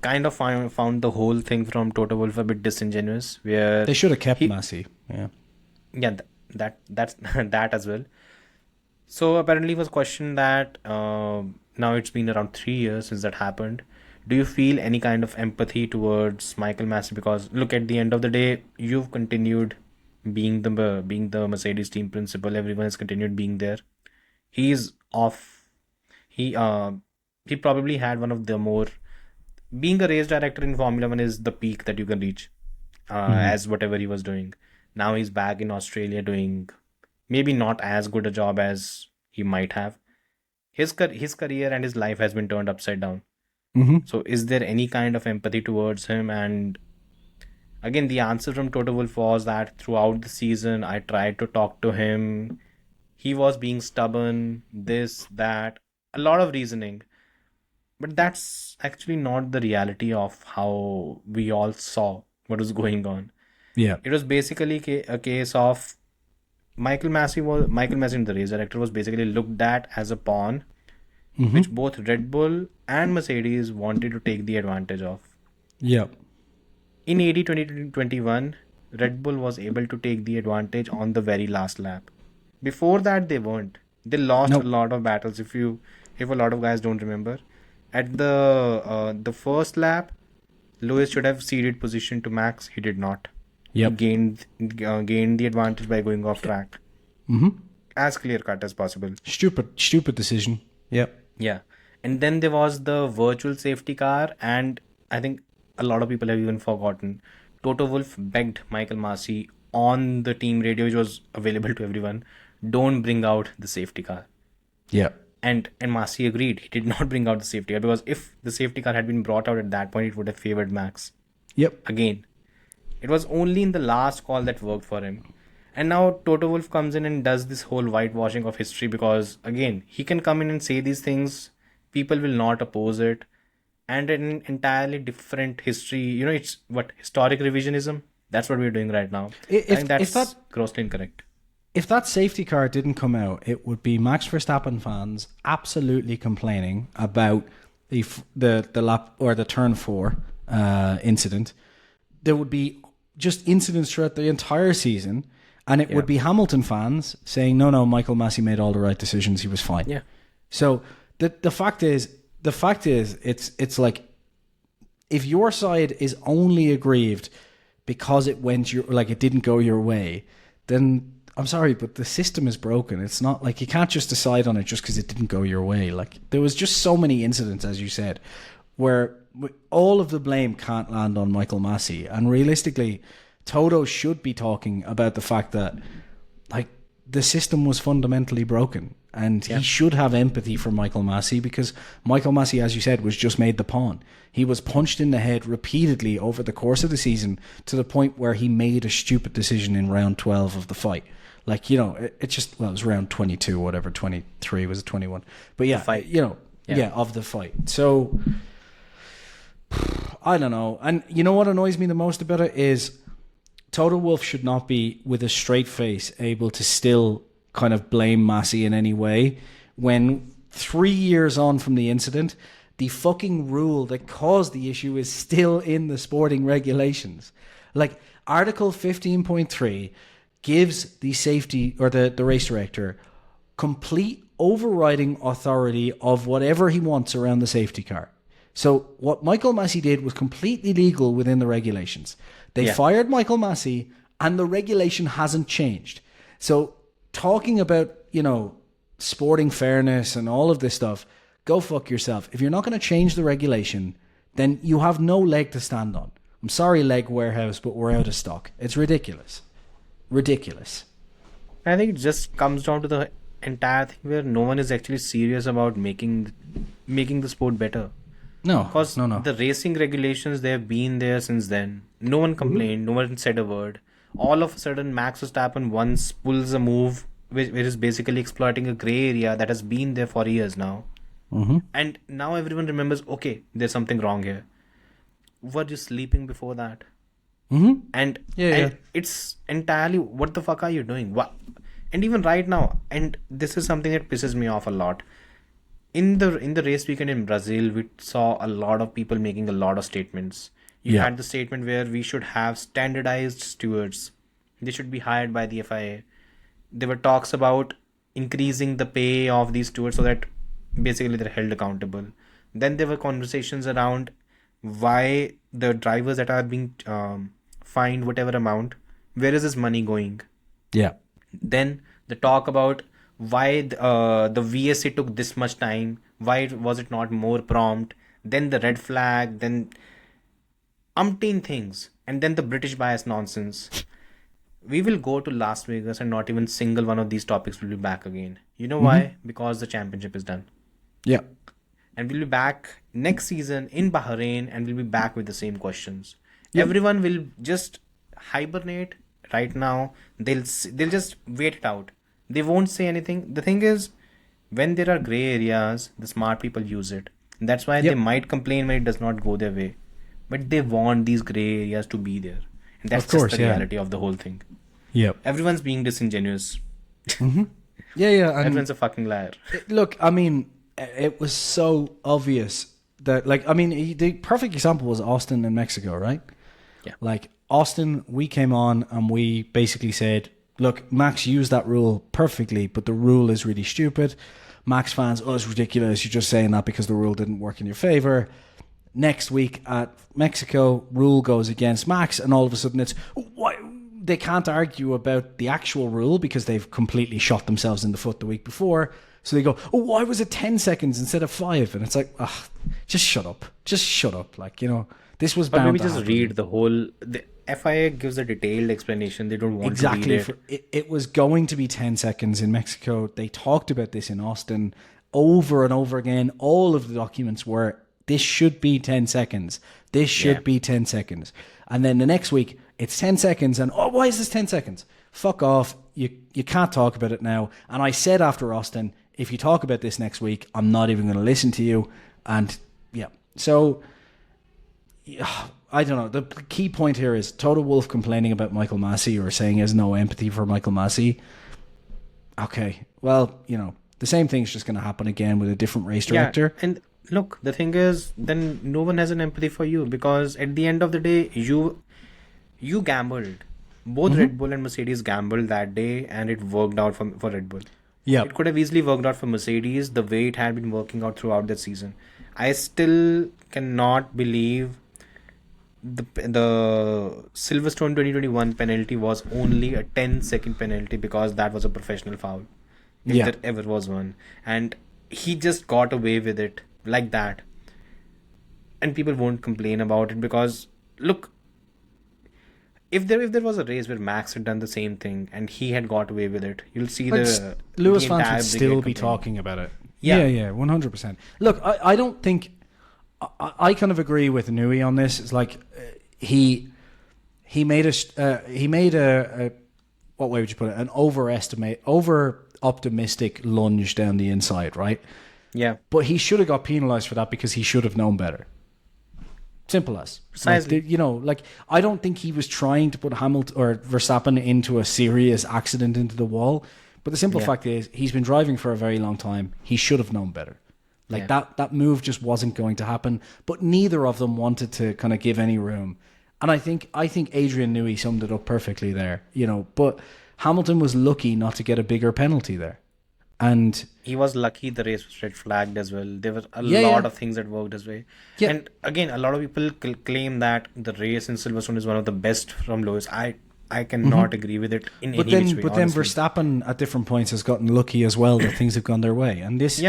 kind of found the whole thing from Toto Wolff a bit disingenuous. Where they should have kept Masi. Yeah, that's that as well. So apparently it was questioned that now it's been around 3 years since that happened. Do you feel any kind of empathy towards Michael Masi? Because look, at the end of the day, you've continued being the Mercedes team principal. Everyone has continued being there. He's off. He probably had one of the more, being a race director in Formula 1 is the peak that you can reach as whatever he was doing. Now he's back in Australia doing maybe not as good a job as he might have. His career and his life has been turned upside down. So is there any kind of empathy towards him? And again, the answer from Toto Wolff was that throughout the season, I tried to talk to him. He was being stubborn, this, that, a lot of reasoning. But that's actually not the reality of how we all saw what was going on. Yeah. It was basically a case of Michael Masi, the race director, was basically looked at as a pawn, which both Red Bull and Mercedes wanted to take the advantage of. Yeah. In AD 2021, Red Bull was able to take the advantage on the very last lap. Before that, they weren't. They lost a lot of battles. If a lot of guys don't remember, at the first lap, Lewis should have ceded position to Max. He did not. He gained the advantage by going off track. As clear cut as possible. Stupid decision. Yep. Yeah. And then there was the virtual safety car, and I think a lot of people have even forgotten. Toto Wolff begged Michael Masi on the team radio, which was available to everyone, don't bring out the safety car. Yeah. And Masi agreed. He did not bring out the safety car because if the safety car had been brought out at that point, it would have favored Max. Yep. Again. It was only in the last call that worked for him. And now Toto Wolff comes in and does this whole whitewashing of history because, again, he can come in and say these things. People will not oppose it. And an entirely different history. You know, it's historic revisionism? That's what we're doing right now. I think that's grossly incorrect. If that safety car didn't come out, it would be Max Verstappen fans absolutely complaining about the lap or the turn 4 incident. There would be just incidents throughout the entire season, and it would be Hamilton fans saying, no, Michael Masi made all the right decisions, he was fine. Yeah. So the fact is it's like, if your side is only aggrieved because it didn't go your way, then I'm sorry, but the system is broken. It's not like you can't just decide on it just because it didn't go your way. Like, there was just so many incidents, as you said, where all of the blame can't land on Michael Masi. And realistically, Toto should be talking about the fact that, like, the system was fundamentally broken. And he should have empathy for Michael Masi, because Michael Masi, as you said, was just made the pawn. He was punched in the head repeatedly over the course of the season to the point where he made a stupid decision in round 12 of the fight. Like, you know, it just, well, it was round 22 or whatever, 23, was it 21? But yeah, you know, of the fight. So, I don't know. And you know what annoys me the most about it is Toto Wolff should not be, with a straight face, able to still kind of blame Masi in any way when 3 years on from the incident, the fucking rule that caused the issue is still in the sporting regulations. Like, Article 15.3 gives the safety or the race director complete overriding authority of whatever he wants around the safety car. So what Michael Masi did was completely legal within the regulations. They fired Michael Masi and the regulation hasn't changed. So talking about, you know, sporting fairness and all of this stuff, go fuck yourself. If you're not going to change the regulation, then you have no leg to stand on. I'm sorry, Leg Warehouse, but we're out of stock. It's ridiculous. Ridiculous. I think it just comes down to the entire thing where no one is actually serious about making the sport better. No, because no. the racing regulations, they have been there since then. No one complained. No one said a word. All of a sudden, Max Verstappen once pulls a move which is basically exploiting a grey area that has been there for years now. And now everyone remembers, okay, there's something wrong here. Were you sleeping before that? And it's entirely, what the fuck are you doing? What? And even right now, and this is something that pisses me off a lot. In the race weekend in Brazil, we saw a lot of people making a lot of statements. You had the statement where we should have standardized stewards. They should be hired by the FIA. There were talks about increasing the pay of these stewards so that basically they're held accountable. Then there were conversations around why the drivers that are being fined whatever amount, where is this money going? Yeah. Then the talk about why the VSA took this much time, why was it not more prompt, then the red flag, then umpteen things, and then the British bias nonsense. We will go to Las Vegas and not even single one of these topics will be back again. You know why? Because the championship is done. Yeah. And we'll be back next season in Bahrain and we'll be back with the same questions. Everyone will just hibernate right now. They'll just wait it out. They won't say anything. The thing is, when there are grey areas, the smart people use it. And that's why they might complain when it does not go their way. But they want these grey areas to be there. And that's just the reality of the whole thing. Yep. Everyone's being disingenuous. Yeah. And everyone's a fucking liar. Look, I mean, it was so obvious that, like, I mean, the perfect example was Austin in Mexico, right? Yeah. Like, Austin, we came on and we basically said, look, Max used that rule perfectly, but the rule is really stupid. Max fans, oh, it's ridiculous. You're just saying that because the rule didn't work in your favor. Next week at Mexico, rule goes against Max, and all of a sudden it's, why? They can't argue about the actual rule because they've completely shot themselves in the foot the week before. So they go, oh, why was it 10 seconds instead of 5? And it's like, just shut up. Just shut up. Like, you know, this was bound to happen. But maybe just read the whole... The FIA gives a detailed explanation. They don't want to read it. It was going to be 10 seconds in Mexico. They talked about this in Austin over and over again. All of the documents were, this should be 10 seconds. This should be 10 seconds. And then the next week, it's 10 seconds. And, oh, why is this 10 seconds? Fuck off. You can't talk about it now. And I said after Austin, if you talk about this next week, I'm not even going to listen to you. And, so... I don't know. The key point here is Toto Wolff complaining about Michael Masi or saying he has no empathy for Michael Masi. Okay, well, you know, the same thing's just going to happen again with a different race director. And look, the thing is, then no one has an empathy for you because at the end of the day, you gambled. Both Red Bull and Mercedes gambled that day and it worked out for Red Bull. Yeah, it could have easily worked out for Mercedes the way it had been working out throughout the season. I still cannot believe the Silverstone 2021 penalty was only a 10-second penalty because that was a professional foul. If there ever was one. And he just got away with it like that. And people won't complain about it because, look, if there was a race where Max had done the same thing and he had got away with it, you'll see the Lewis the fans entire would still brigade be complaining. talking about it. Yeah. Yeah, 100%. Look, I don't think I kind of agree with Nui on this. It's like he made a what way would you put it? An over optimistic lunge down the inside, right? Yeah, But he should have got penalised for that because he should have known better. Simple as. Precisely. I don't think he was trying to put Hamilton or Verstappen into a serious accident into the wall. But the simple fact is, he's been driving for a very long time. He should have known better. That move just wasn't going to happen. But neither of them wanted to kind of give any room. And I think Adrian Newey summed it up perfectly there. But Hamilton was lucky not to get a bigger penalty there. And he was lucky the race was red flagged as well. There were a Yeah, lot yeah. of things that worked his way. Yeah. And again, a lot of people claim that the race in Silverstone is one of the best from Lewis. I cannot agree with it in But any which then, way. but then honestly. Verstappen at different points has gotten lucky as well that things have gone their way. And this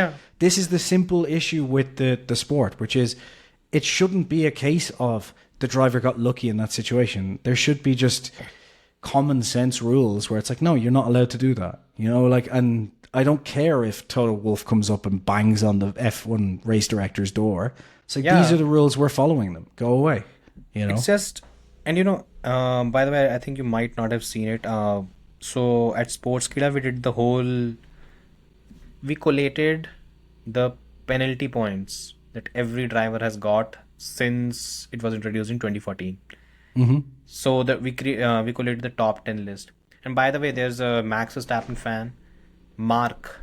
is the simple issue with the sport, which is it shouldn't be a case of the driver got lucky in that situation. There should be just common sense rules where it's like, no, you're not allowed to do that. And I don't care if Toto Wolff comes up and bangs on the F1 race director's door. It's like, these are the rules, we're following them. Go away. It's just, and by the way, I think you might not have seen it. So at Sportskeeda, we collated the penalty points that every driver has got since it was introduced in 2014. Mm-hmm. So that we collated the top 10 list. And by the way, there's a Max Verstappen fan, Mark.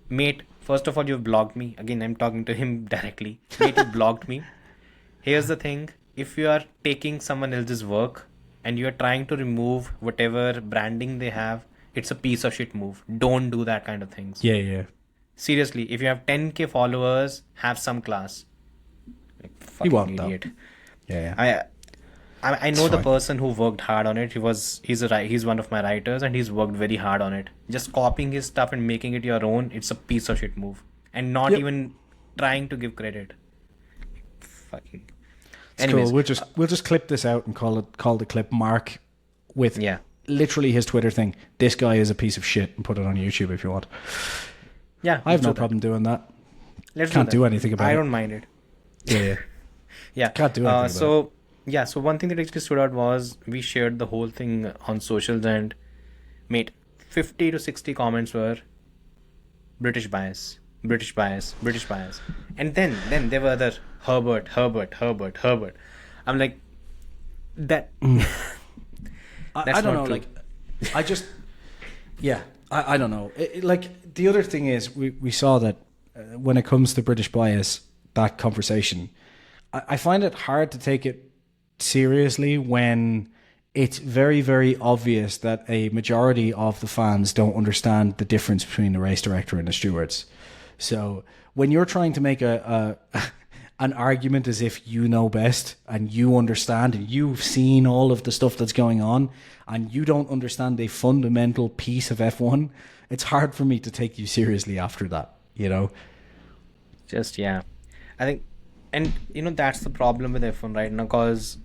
Mate, first of all, you've blocked me. Again, I'm talking to him directly. Mate, you blocked me. Here's the thing. If you are taking someone else's work and you're trying to remove whatever branding they have, it's a piece of shit move. Don't do that kind of things. Yeah. Seriously, if you have 10k followers, have some class. He won't, Idiot. though. Yeah. I know It's the fine. person who worked hard on it. He's one of my writers and he's worked very hard on it. Just copying his stuff and making it your own, it's a piece of shit move. And not Yep. even trying to give credit. Fucking. It's Anyways, cool. We'll just clip this out and call the clip Mark with literally his Twitter thing. This guy is a piece of shit, and put it on YouTube if you want. yeah, I have no let's do that. problem doing that. Let's Can't do do that. anything about I it. don't mind it. Yeah. Yeah. Can't do anything about it. So one thing that actually stood out was we shared the whole thing on socials and mate, 50 to 60 comments were British bias. And then there were other Herbert. I'm like, that. I don't know. Like, I just, I don't know. Like, the other thing is, we saw that when it comes to British bias, that conversation, I find it hard to take it seriously when it's very, very obvious that a majority of the fans don't understand the difference between the race director and the stewards. So when you're trying to make an argument as if you know best and you understand and you've seen all of the stuff that's going on and you don't understand a fundamental piece of F1, it's hard for me to take you seriously after that, Just, I think, and that's the problem with F1 right now, because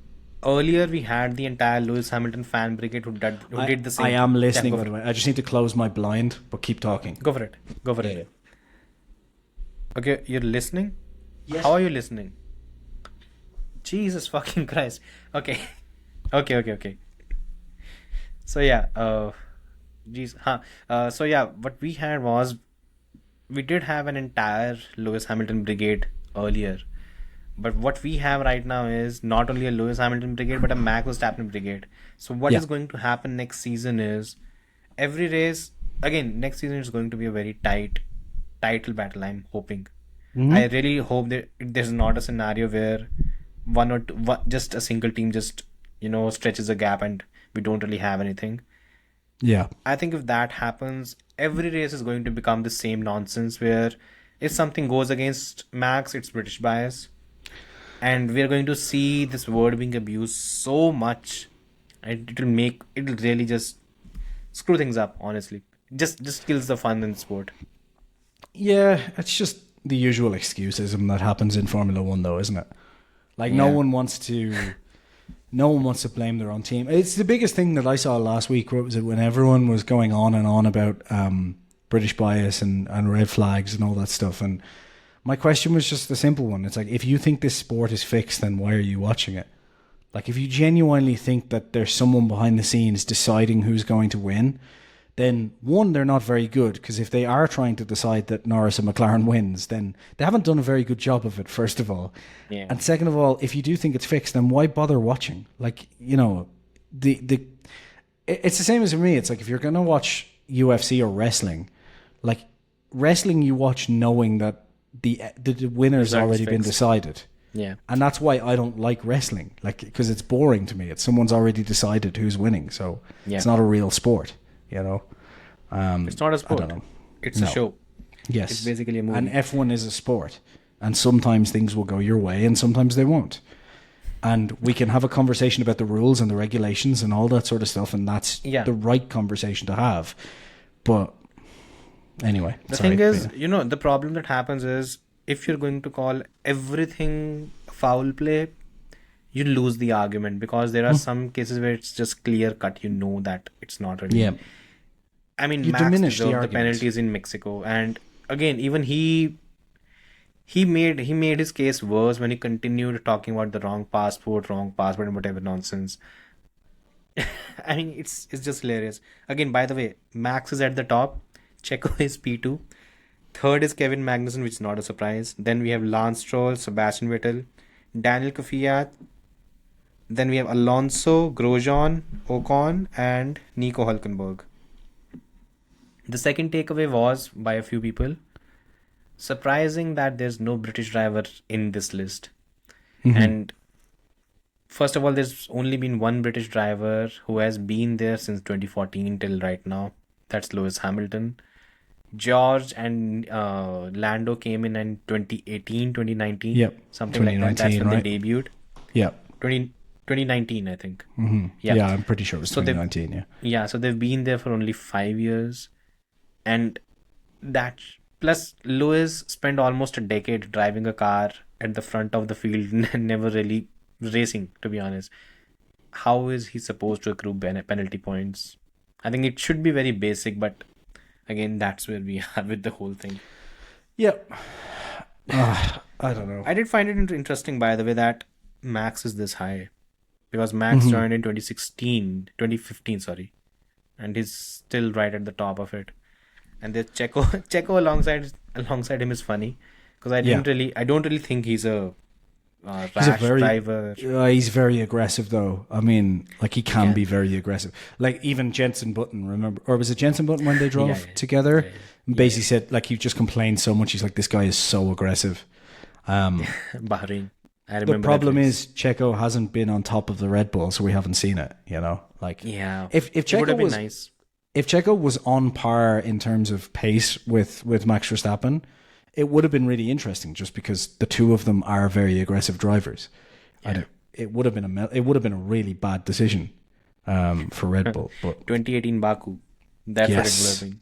earlier we had the entire Lewis Hamilton fan brigade who did the same. I am listening, Yeah, by the way. I just need to close my blind, but keep talking. Go for it. Okay, you're listening? Yes. How are you listening? Jesus fucking Christ. Okay. Okay. So what we had was, we did have an entire Lewis Hamilton brigade earlier. But what we have right now is not only a Lewis Hamilton brigade, but a Max Verstappen brigade. So what is going to happen next season is, every race, again, next season is going to be a very tight title battle, I'm hoping. Mm-hmm. I really hope that there's not a scenario where just a single team just, stretches a gap and we don't really have anything. Yeah. I think if that happens, every race is going to become the same nonsense where if something goes against Max, it's British bias. And we're going to see this word being abused so much, and it'll really just screw things up, honestly. Just kills the fun in the sport. Yeah, it's just the usual excusism that happens in Formula One, though, isn't it? Like, no one wants to No one wants to blame their own team. It's the biggest thing that I saw last week. What was it? When everyone was going on and on about British bias and red flags and all that stuff. And my question was just a simple one. It's like, if you think this sport is fixed, then why are you watching it? Like, if you genuinely think that there's someone behind the scenes deciding who's going to win, then one, they're not very good, because if they are trying to decide that Norris and McLaren wins, then they haven't done a very good job of it, first of all. Yeah. And second of all, if you do think it's fixed, then why bother watching? Like, you know, it's the same as for me. It's like, if you're going to watch UFC or wrestling, like, wrestling you watch knowing that the winner's already been decided. Yeah. And that's why I don't like wrestling, like, because it's boring to me. It's someone's already decided who's winning, so it's not a real sport. You know, it's not a sport. I don't know. It's a show. Yes, it's basically a movie. And F1 is a sport, and sometimes things will go your way, and sometimes they won't. And we can have a conversation about the rules and the regulations and all that sort of stuff, and that's the right conversation to have. But anyway, the thing is, you know, the problem that happens is, if you're going to call everything foul play, you lose the argument, because there are some cases where it's just clear cut. You know that it's not really. Yeah. I mean, you Max deserved the penalties in Mexico, and again, even he made his case worse when he continued talking about the wrong passport, and whatever nonsense. I mean, it's just hilarious. Again, by the way, Max is at the top. Checo is P2. Third is Kevin Magnussen, which is not a surprise. Then we have Lance Stroll, Sebastian Vettel, Daniel Kvyat. Then we have Alonso, Grosjean, Ocon, and Nico Hülkenberg. The second takeaway was, by a few people, surprising that there's no British driver in this list. And first of all, there's only been one British driver who has been there since 2014 till right now. That's Lewis Hamilton. George and Lando came in 2018, 2019. Yep. Something like that. That's when they debuted. Yeah. 2019, I think. Yeah, I'm pretty sure it was 2019, Yeah, so they've been there for only 5 years. And that, plus Lewis spent almost a decade driving a car at the front of the field and never really racing, to be honest. How is he supposed to accrue penalty points? I think it should be very basic, but again, that's where we are with the whole thing. Yeah. I don't know. I did find it interesting, by the way, that Max is this high. Because Max joined in 2015, sorry. And he's still right at the top of it. And there's Checo alongside him is funny. Because I don't really think he's a rash driver. He's very aggressive, though. I mean, like, he can be very aggressive. Like, even Jenson Button, remember? Or was it Jenson Button when they drove together? And basically said, like, he just complained so much. He's like, this guy is so aggressive. Bahrain. The problem is Checo hasn't been on top of the Red Bull, so we haven't seen it, you know? Like, if Checo would have been was nice. If Checo was on par in terms of pace with Max Verstappen, it would have been really interesting, just because the two of them are very aggressive drivers. And it would have been a really bad decision for Red Bull. But 2018 Baku, that's what it would have been.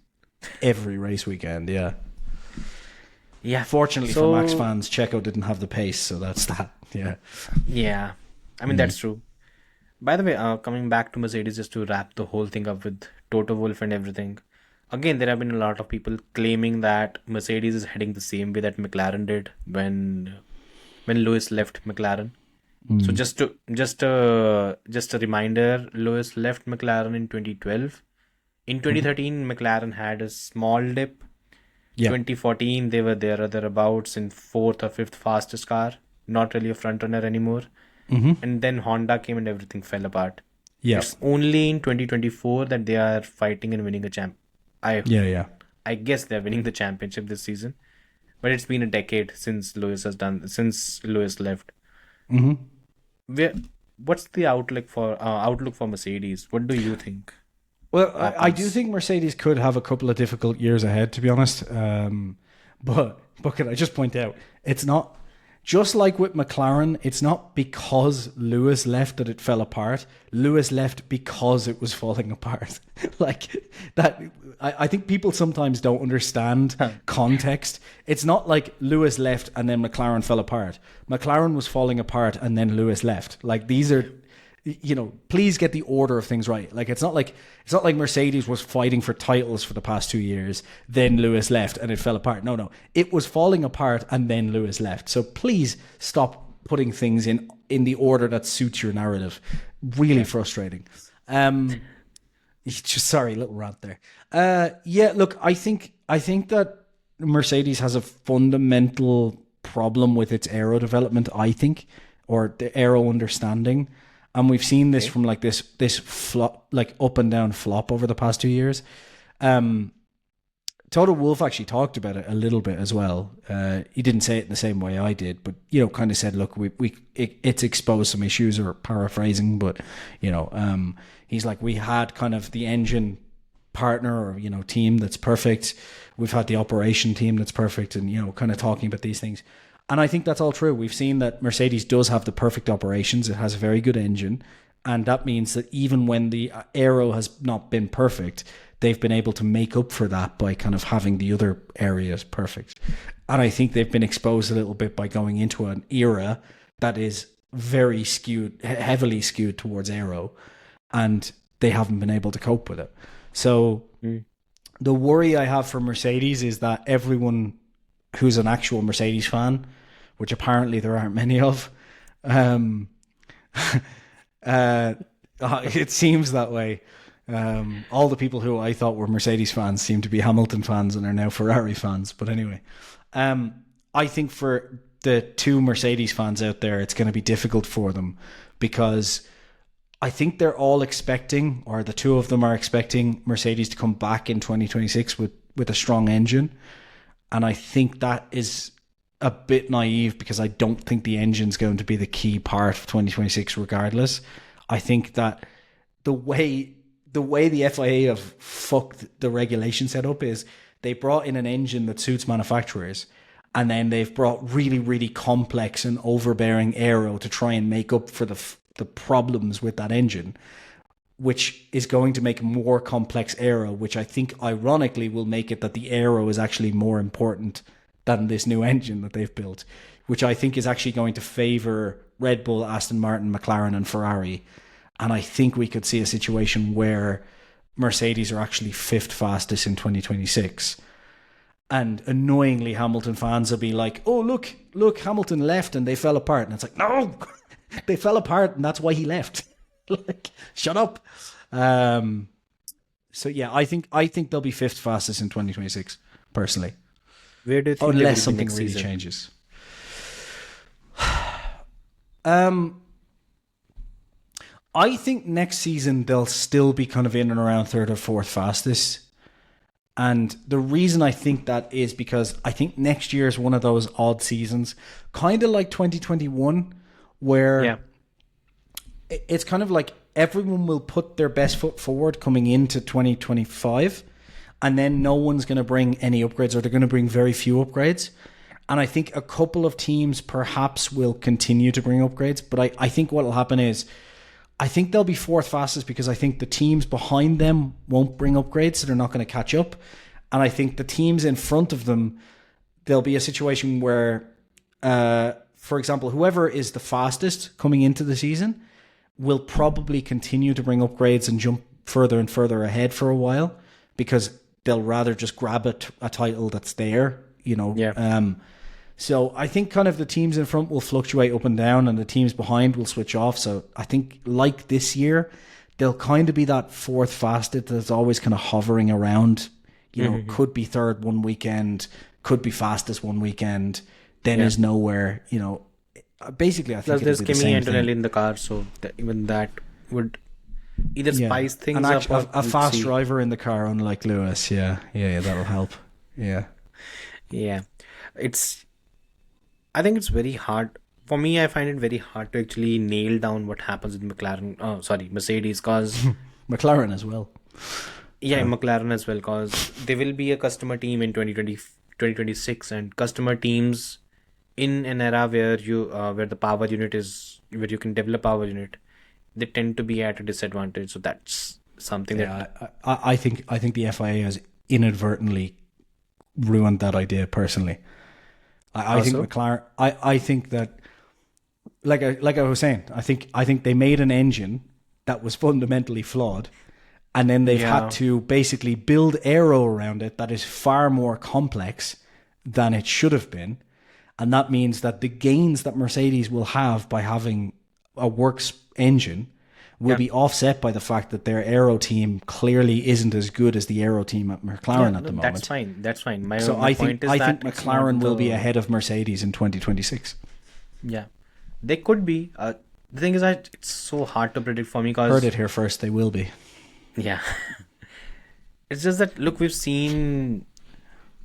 Every race weekend, yeah. Fortunately for Max fans, Checo didn't have the pace, so that's that. Yeah. I mean, that's true. By the way, coming back to Mercedes, just to wrap the whole thing up with Toto Wolff and everything. Again, there have been a lot of people claiming that Mercedes is heading the same way that McLaren did when Lewis left McLaren. So just a reminder, Lewis left McLaren in 2012. In 2013, McLaren had a small dip. 2014, they were there or thereabouts in 4th or 5th fastest car. Not really a front runner anymore. And then Honda came and everything fell apart. It's only in 2024 that they are fighting and winning a champ. I guess they're winning the championship this season. But it's been a decade since Lewis left. What's the outlook for Mercedes? What do you think? Well, I do think Mercedes could have a couple of difficult years ahead, to be honest. But can I just point out, it's not, just like with McLaren, it's not because Lewis left that it fell apart. Lewis left because it was falling apart. Like that, I think people sometimes don't understand context. It's not like Lewis left and then McLaren fell apart. McLaren was falling apart and then Lewis left. Like, these are please get the order of things right. Like it's not like Mercedes was fighting for titles for the past 2 years, then Lewis left and it fell apart. No, it was falling apart and then Lewis left. So please stop putting things in the order that suits your narrative. Really frustrating. Sorry, little rant there. Look, I think that Mercedes has a fundamental problem with its aero development, I think, or the aero understanding. And we've seen this from like this flop, like up and down flop over the past 2 years. Toto Wolff actually talked about it a little bit as well. He didn't say it in the same way I did, but kind of said, look, it's exposed some issues, or paraphrasing, but he's like, we had kind of the engine partner or team that's perfect. We've had the operation team that's perfect, and kind of talking about these things. And I think that's all true. We've seen that Mercedes does have the perfect operations. It has a very good engine, and that means that even when the aero has not been perfect, they've been able to make up for that by kind of having the other areas perfect. And I think they've been exposed a little bit by going into an era that is very heavily skewed towards aero, and they haven't been able to cope with it. So the worry I have for Mercedes is that everyone who's an actual Mercedes fan, which apparently there aren't many of, it seems that way. All the people who I thought were Mercedes fans seem to be Hamilton fans and are now Ferrari fans. But anyway, I think for the two Mercedes fans out there, it's going to be difficult for them, because I think they're all expecting, or the two of them are expecting, Mercedes to come back in 2026 with a strong engine. And I think that is a bit naive, because I don't think the engine's going to be the key part of 2026 regardless. I think that the way the FIA have fucked the regulation setup is they brought in an engine that suits manufacturers, and then they've brought really, really complex and overbearing aero to try and make up for the problems with that engine, which is going to make more complex aero, which I think ironically will make it that the aero is actually more important than this new engine that they've built, which I think is actually going to favor Red Bull, Aston Martin, McLaren and Ferrari. And I think we could see a situation where Mercedes are actually fifth fastest in 2026. And annoyingly, Hamilton fans will be like, oh, look, Hamilton left and they fell apart. And it's like, no, they fell apart and that's why he left. Like, shut up. So yeah, I think they'll be fifth fastest in 2026, personally. Where do you think unless something really changes? I think next season they'll still be kind of in and around third or fourth fastest. And the reason I think that is because I think next year is one of those odd seasons, kind of like 2021, where it's kind of like everyone will put their best foot forward coming into 2025, and then no one's going to bring any upgrades, or they're going to bring very few upgrades. And I think a couple of teams perhaps will continue to bring upgrades, but I think what will happen is I think they'll be fourth fastest because I think the teams behind them won't bring upgrades, so they're not going to catch up. And I think the teams in front of them, there'll be a situation where, for example, whoever is the fastest coming into the season will probably continue to bring upgrades and jump further and further ahead for a while, because they'll rather just grab a title that's there, So I think kind of the teams in front will fluctuate up and down, and the teams behind will switch off. So I think like this year, they'll kind of be that fourth fastest that's always kind of hovering around. Could be third one weekend, could be fastest one weekend, then is nowhere. Basically, I think there's Kimi and Antonelli in the car, so even that would either spice things up. A fast driver in the car, unlike Lewis. Yeah, that'll help. Yeah. I think it's very hard. For me, I find it very hard to actually nail down what happens with Mercedes, because McLaren as well. McLaren as well, because they will be a customer team in 2026, and customer teams in an era where where the power unit is, where you can develop power unit, they tend to be at a disadvantage. So that's something that I think the FIA has inadvertently ruined that idea personally. I think McLaren. I think that like I was saying, I think they made an engine that was fundamentally flawed, and then they've had to basically build aero around it that is far more complex than it should have been. And that means that the gains that Mercedes will have by having a works engine will be offset by the fact that their aero team clearly isn't as good as the aero team at McLaren at the moment. That's fine. My I point think is that McLaren will be ahead of Mercedes in 2026. Yeah, they could be. The thing is that it's so hard to predict for me because... Heard it here first, they will be. Yeah. It's just that, look, we've seen...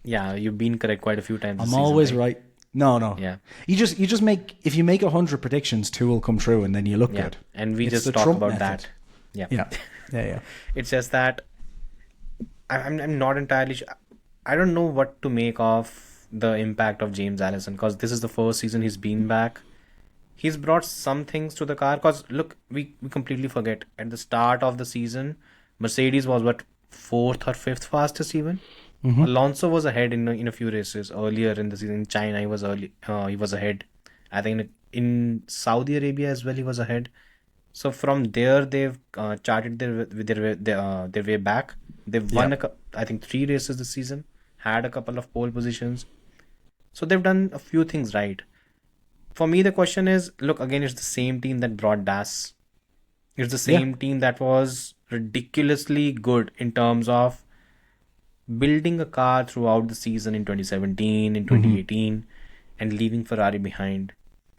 Yeah, you've been correct quite a few times this I'm season, always right. No. Yeah. You just make... If you make 100 predictions, 2 will come true and then you look good. And we It's just the talk Trump about method. that. Yeah. It's just that I'm not entirely sure. I don't know what to make of the impact of James Allison because this is the first season he's been back. He's brought some things to the car because, look, we completely forget. At the start of the season, Mercedes was, 4th or 5th fastest even? Mm-hmm. Alonso was ahead in a few races earlier in the season. In China, he was ahead. I think in Saudi Arabia as well, he was ahead. So from there, they've charted their way back. They've won, I think, 3 races this season, had a couple of pole positions. So they've done a few things right. For me, the question is, look, again, it's the same team that brought Das. It's the same team that was ridiculously good in terms of building a car throughout the season in 2017, in 2018, and leaving Ferrari behind.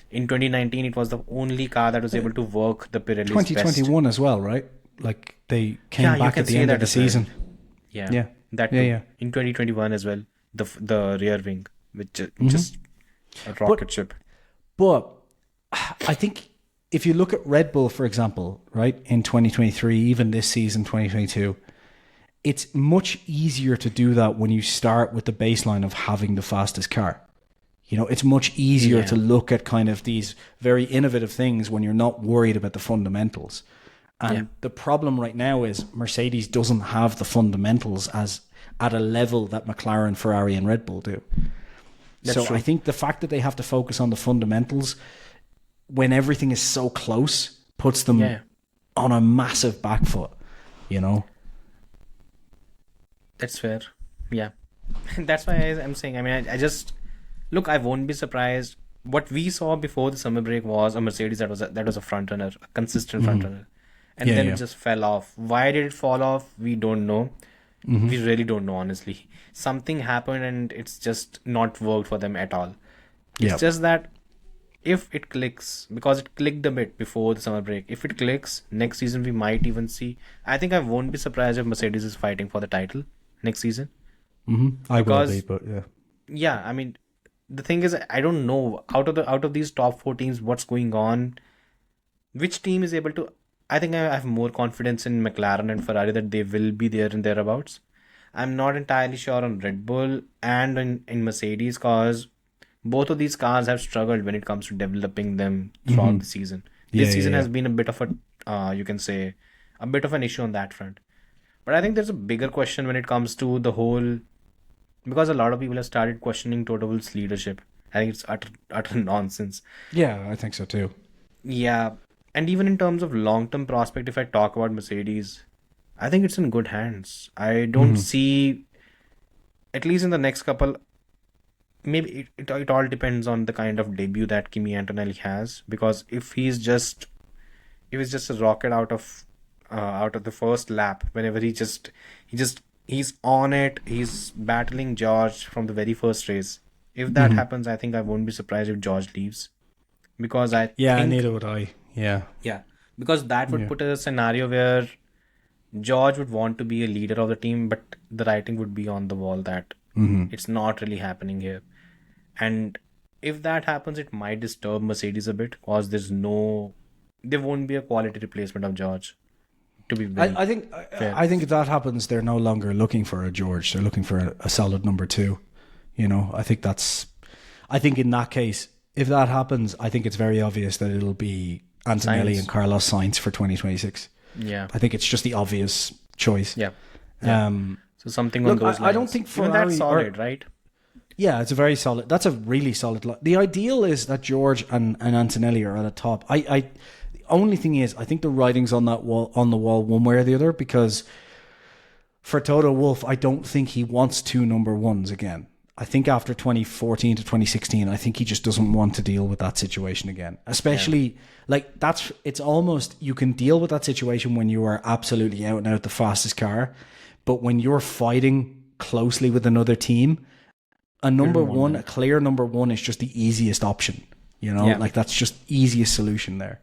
In 2019, it was the only car that was able to work the Pirelli's 2021 best. as well, right? Like they came back at the end of the season. Yeah. Yeah. In 2021 as well, the rear wing, which just a rocket ship. But I think if you look at Red Bull, for example, right, in 2023, even this season, 2022, it's much easier to do that when you start with the baseline of having the fastest car. You know, it's much easier to look at kind of these very innovative things when you're not worried about the fundamentals. And the problem right now is Mercedes doesn't have the fundamentals as at a level that McLaren, Ferrari, and Red Bull do. That's true. I think the fact that they have to focus on the fundamentals when everything is so close puts them on a massive back foot, you know? That's fair. Yeah. That's why I'm saying, I mean, I just... Look, I won't be surprised. What we saw before the summer break was a Mercedes that was a front runner, a consistent front runner. And then it just fell off. Why did it fall off? We don't know. We really don't know, honestly. Something happened and it's just not worked for them at all. It's just that if it clicks, because it clicked a bit before the summer break, if it clicks, next season we might even see... I think I won't be surprised if Mercedes is fighting for the title next season. I will be, but yeah. Yeah, I mean... The thing is, I don't know out of these top 4 teams, what's going on. Which team is able to? I think I have more confidence in McLaren and Ferrari that they will be there and thereabouts. I'm not entirely sure on Red Bull and in Mercedes because both of these cars have struggled when it comes to developing them throughout the season. This season has been a bit of you can say, a bit of an issue on that front. But I think there's a bigger question when it comes to the whole. Because a lot of people have started questioning Toto Wolff's leadership. I think it's utter nonsense. Yeah, I think so too. Yeah. And even in terms of long-term prospect, if I talk about Mercedes, I think it's in good hands. I don't see, at least in the next couple, maybe it all depends on the kind of debut that Kimi Antonelli has. Because if it's just a rocket out of the first lap, whenever he's on it. He's battling George from the very first race. If that happens, I think I won't be surprised if George leaves. Because neither would I. Yeah. Because that would put a scenario where George would want to be a leader of the team, but the writing would be on the wall that it's not really happening here. And if that happens, it might disturb Mercedes a bit because there won't be a quality replacement of George. I think if that happens, they're no longer looking for a George. They're looking for a solid number 2. You know, I think in that case, if that happens, I think it's very obvious that it'll be Antonelli and Carlos Sainz for 2026. Yeah, I think it's just the obvious choice. Yeah. So something on those lines. I don't think Ferrari. That's solid, right? Yeah, it's a very solid. That's a really solid. The ideal is that George and Antonelli are at the top. The only thing is, I think the writing's on that wall, on the wall, one way or the other. Because for Toto Wolff, I don't think he wants two number ones again. I think after 2014 to 2016, I think he just doesn't want to deal with that situation again. Especially it's almost, you can deal with that situation when you are absolutely out and out the fastest car, but when you're fighting closely with another team, a clear number one is just the easiest option. That's just easiest solution there.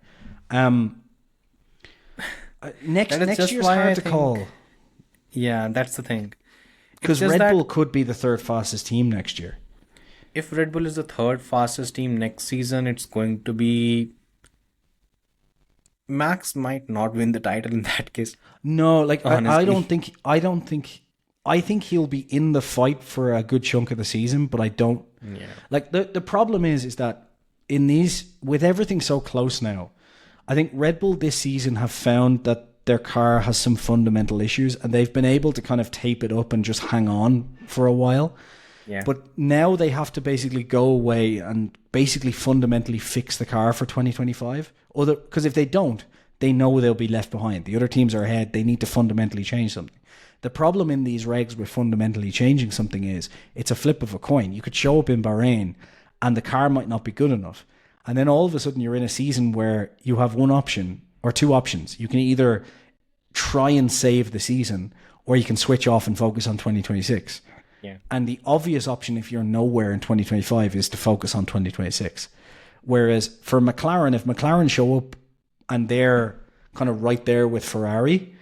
Next year's hard to call. Yeah, that's the thing. Because Red Bull could be the third fastest team next year. If Red Bull is the third fastest team next season, it's going to be... Max might not win the title in that case. No, I think he'll be in the fight for a good chunk of the season, but I don't... Yeah. The problem is that with everything so close now, I think Red Bull this season have found that their car has some fundamental issues, and they've been able to kind of tape it up and just hang on for a while. Yeah. But now they have to basically go away and basically fundamentally fix the car for 2025. Because if they don't, they know they'll be left behind. The other teams are ahead. They need to fundamentally change something. The problem in these regs with fundamentally changing something is it's a flip of a coin. You could show up in Bahrain and the car might not be good enough. And then all of a sudden you're in a season where you have one option or two options. You can either try and save the season, or you can switch off and focus on 2026. Yeah. And the obvious option if you're nowhere in 2025 is to focus on 2026. Whereas for McLaren, if McLaren show up and they're kind of right there with Ferrari,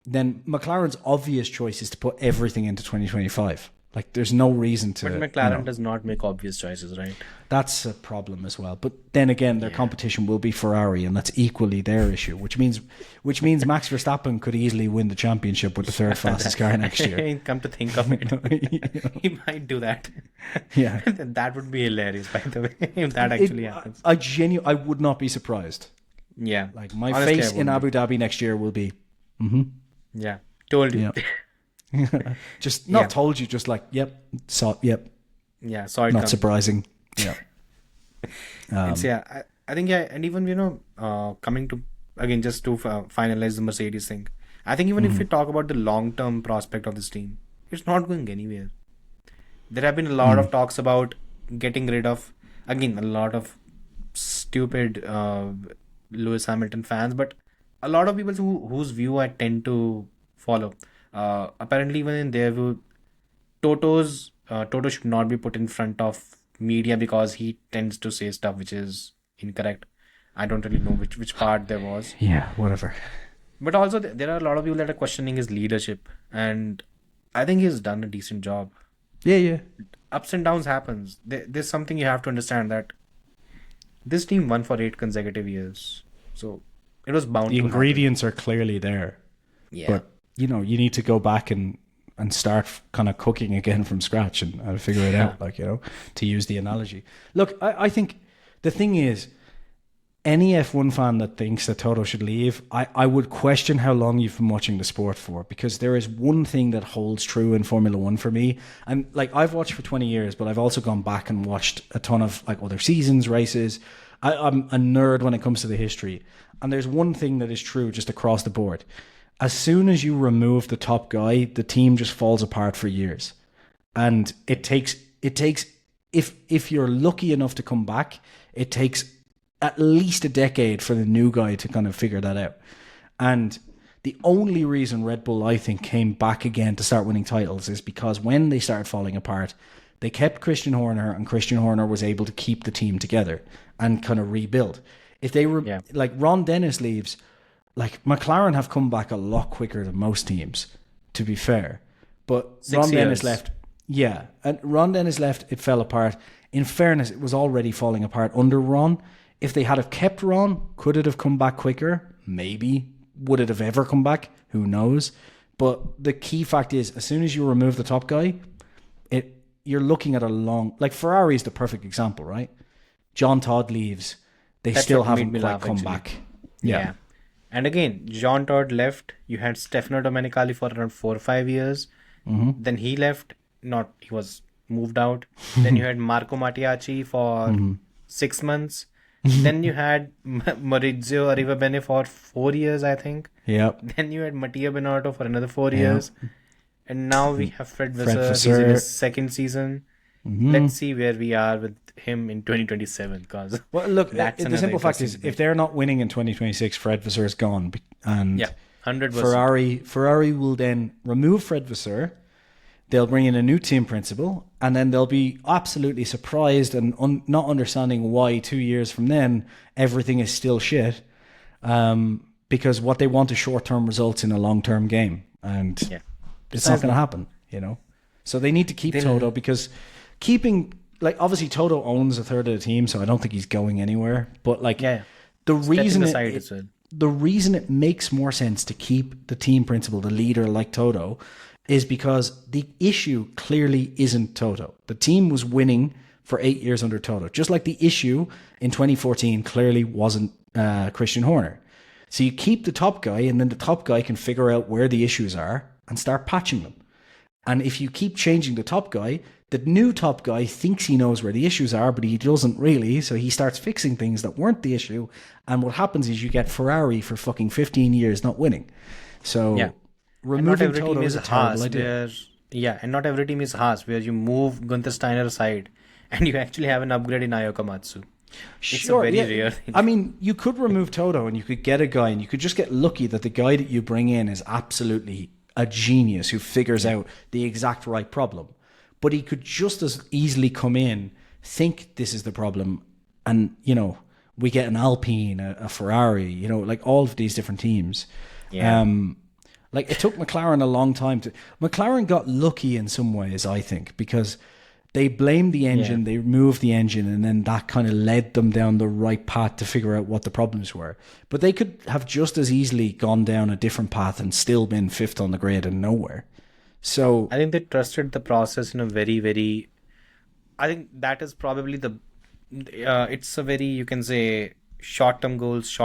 then McLaren's obvious choice is to put everything into 2025. There's no reason to... But McLaren does not make obvious choices, right? That's a problem as well. But then again, their competition will be Ferrari, and that's equally their issue, which means Max Verstappen could easily win the championship with the third fastest car next year. Come to think of it, he might do that. Yeah. That would be hilarious, by the way, if that actually happens. I would not be surprised. Yeah. My face in Abu Dhabi next year will be... Yeah. Told you. Yeah. Just not told you, just yep. Yeah, saw it not coming. Surprising. Yeah. I think and even coming to again just to finalize the Mercedes thing, I think even if we talk about the long term prospect of this team, it's not going anywhere. There have been a lot of talks about getting rid of, again, a lot of stupid Lewis Hamilton fans, but a lot of people whose view I tend to follow. Apparently, even in their view, Toto should not be put in front of media because he tends to say stuff which is incorrect. I don't really know which part there was. Yeah, whatever. But also, there are a lot of people that are questioning his leadership, and I think he's done a decent job. Yeah. Ups and downs happens. There's something you have to understand, that this team won for 8 consecutive years, so it was bound. The ingredients are clearly there. Yeah. But you need to go back and start kind of cooking again from scratch and figure it out, to use the analogy. Look, I think the thing is, any F1 fan that thinks that Toto should leave, I would question how long you've been watching the sport for, because there is one thing that holds true in Formula One for me. And I've watched for 20 years, but I've also gone back and watched a ton of other seasons, races. I'm a nerd when it comes to the history. And there's one thing that is true just across the board. As soon as you remove the top guy, the team just falls apart for years. And it takes if you're lucky enough to come back, it takes at least a decade for the new guy to kind of figure that out. And the only reason Red Bull, I think, came back again to start winning titles is because when they started falling apart, they kept Christian Horner, and Christian Horner was able to keep the team together and kind of rebuild. If they were Ron Dennis leaves, McLaren have come back a lot quicker than most teams, to be fair. But Dennis left. Yeah. And Ron Dennis left, it fell apart. In fairness, it was already falling apart under Ron. If they had have kept Ron, could it have come back quicker? Maybe. Would it have ever come back? Who knows? But the key fact is, as soon as you remove the top guy, you're looking at a long... Ferrari is the perfect example, right? John Todd leaves. They still haven't quite come back. Yeah. And again, Jean Todt left. You had Stefano Domenicali for around 4 or 5 years. Mm-hmm. Then he left. He was moved out. Then you had Marco Mattiacci for 6 months. Then you had Maurizio Arrivabene for 4 years, I think. Yep. Then you had Mattia Binotto for another 4 years. And now we have Fred Fred Vasseur. He's in Vasseur. his second season. Let's see where we are with him in 2027. Because Well, look, that's the another simple fact is, interesting if they're not winning in 2026, Fred Vasseur is gone, and 100%. Ferrari will then remove Fred Vasseur. They'll bring in a new team principal, and then they'll be absolutely surprised and not understanding why 2 years from then everything is still shit. Because what they want is short-term results in a long-term game, and it's not going to happen. So they need to keep Toto, because keeping, like, obviously Toto owns a third of the team, so I don't think he's going anywhere. But the reason it makes more sense to keep the team principal, the leader like Toto, is because the issue clearly isn't Toto. The team was winning for 8 years under Toto, just like the issue in 2014 clearly wasn't Christian Horner. So you keep the top guy, and then the top guy can figure out where the issues are and start patching them. And if you keep changing the top guy, the new top guy thinks he knows where the issues are, but he doesn't really, so he starts fixing things that weren't the issue. And what happens is you get Ferrari for fucking 15 years not winning. So removing Toto is a terrible idea. And not every team is Haas, where you move Gunther Steiner aside and you actually have an upgrade in Ayaka Matsu. It's a very rare thing. I mean, you could remove Toto and you could get a guy, and you could just get lucky that the guy that you bring in is absolutely a genius who figures out the exact right problem. But he could just as easily come in, think this is the problem, and, we get an Alpine, a Ferrari, like all of these different teams. Yeah. Like, it took McLaren a long time McLaren got lucky in some ways, I think, because they blamed the engine, they removed the engine, and then that kind of led them down the right path to figure out what the problems were. But they could have just as easily gone down a different path and still been fifth on the grid and nowhere. So I think they trusted the process in a very, very... I think that is probably it's a very, you can say, short-term goals,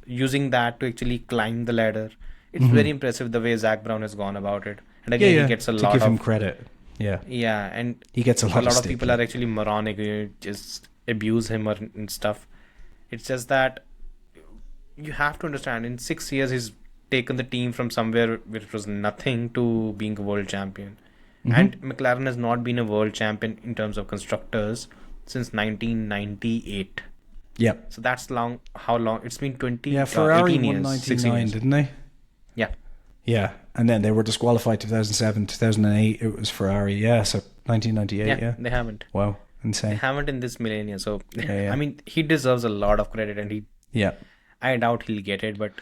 using that to actually climb the ladder. It's very impressive the way Zach Brown has gone about it. And again, he gets a lot of... To give him credit. Yeah, and he gets a lot of people are actually moronic, just abuse him and stuff. It's just that you have to understand, in 6 years he's taken the team from somewhere where it was nothing to being a world champion. And McLaren has not been a world champion in terms of constructors since 1998. Yeah. So that's long. How long? It's been 20. Yeah, Ferrari 18 won years, 99, didn't they? Yeah. Yeah, and then they were disqualified 2007, 2008. It was Ferrari. Yeah, so 1998. Yeah, they haven't. Wow, insane. They haven't in this millennia. So Yeah. I mean, he deserves a lot of credit, and I doubt he'll get it. But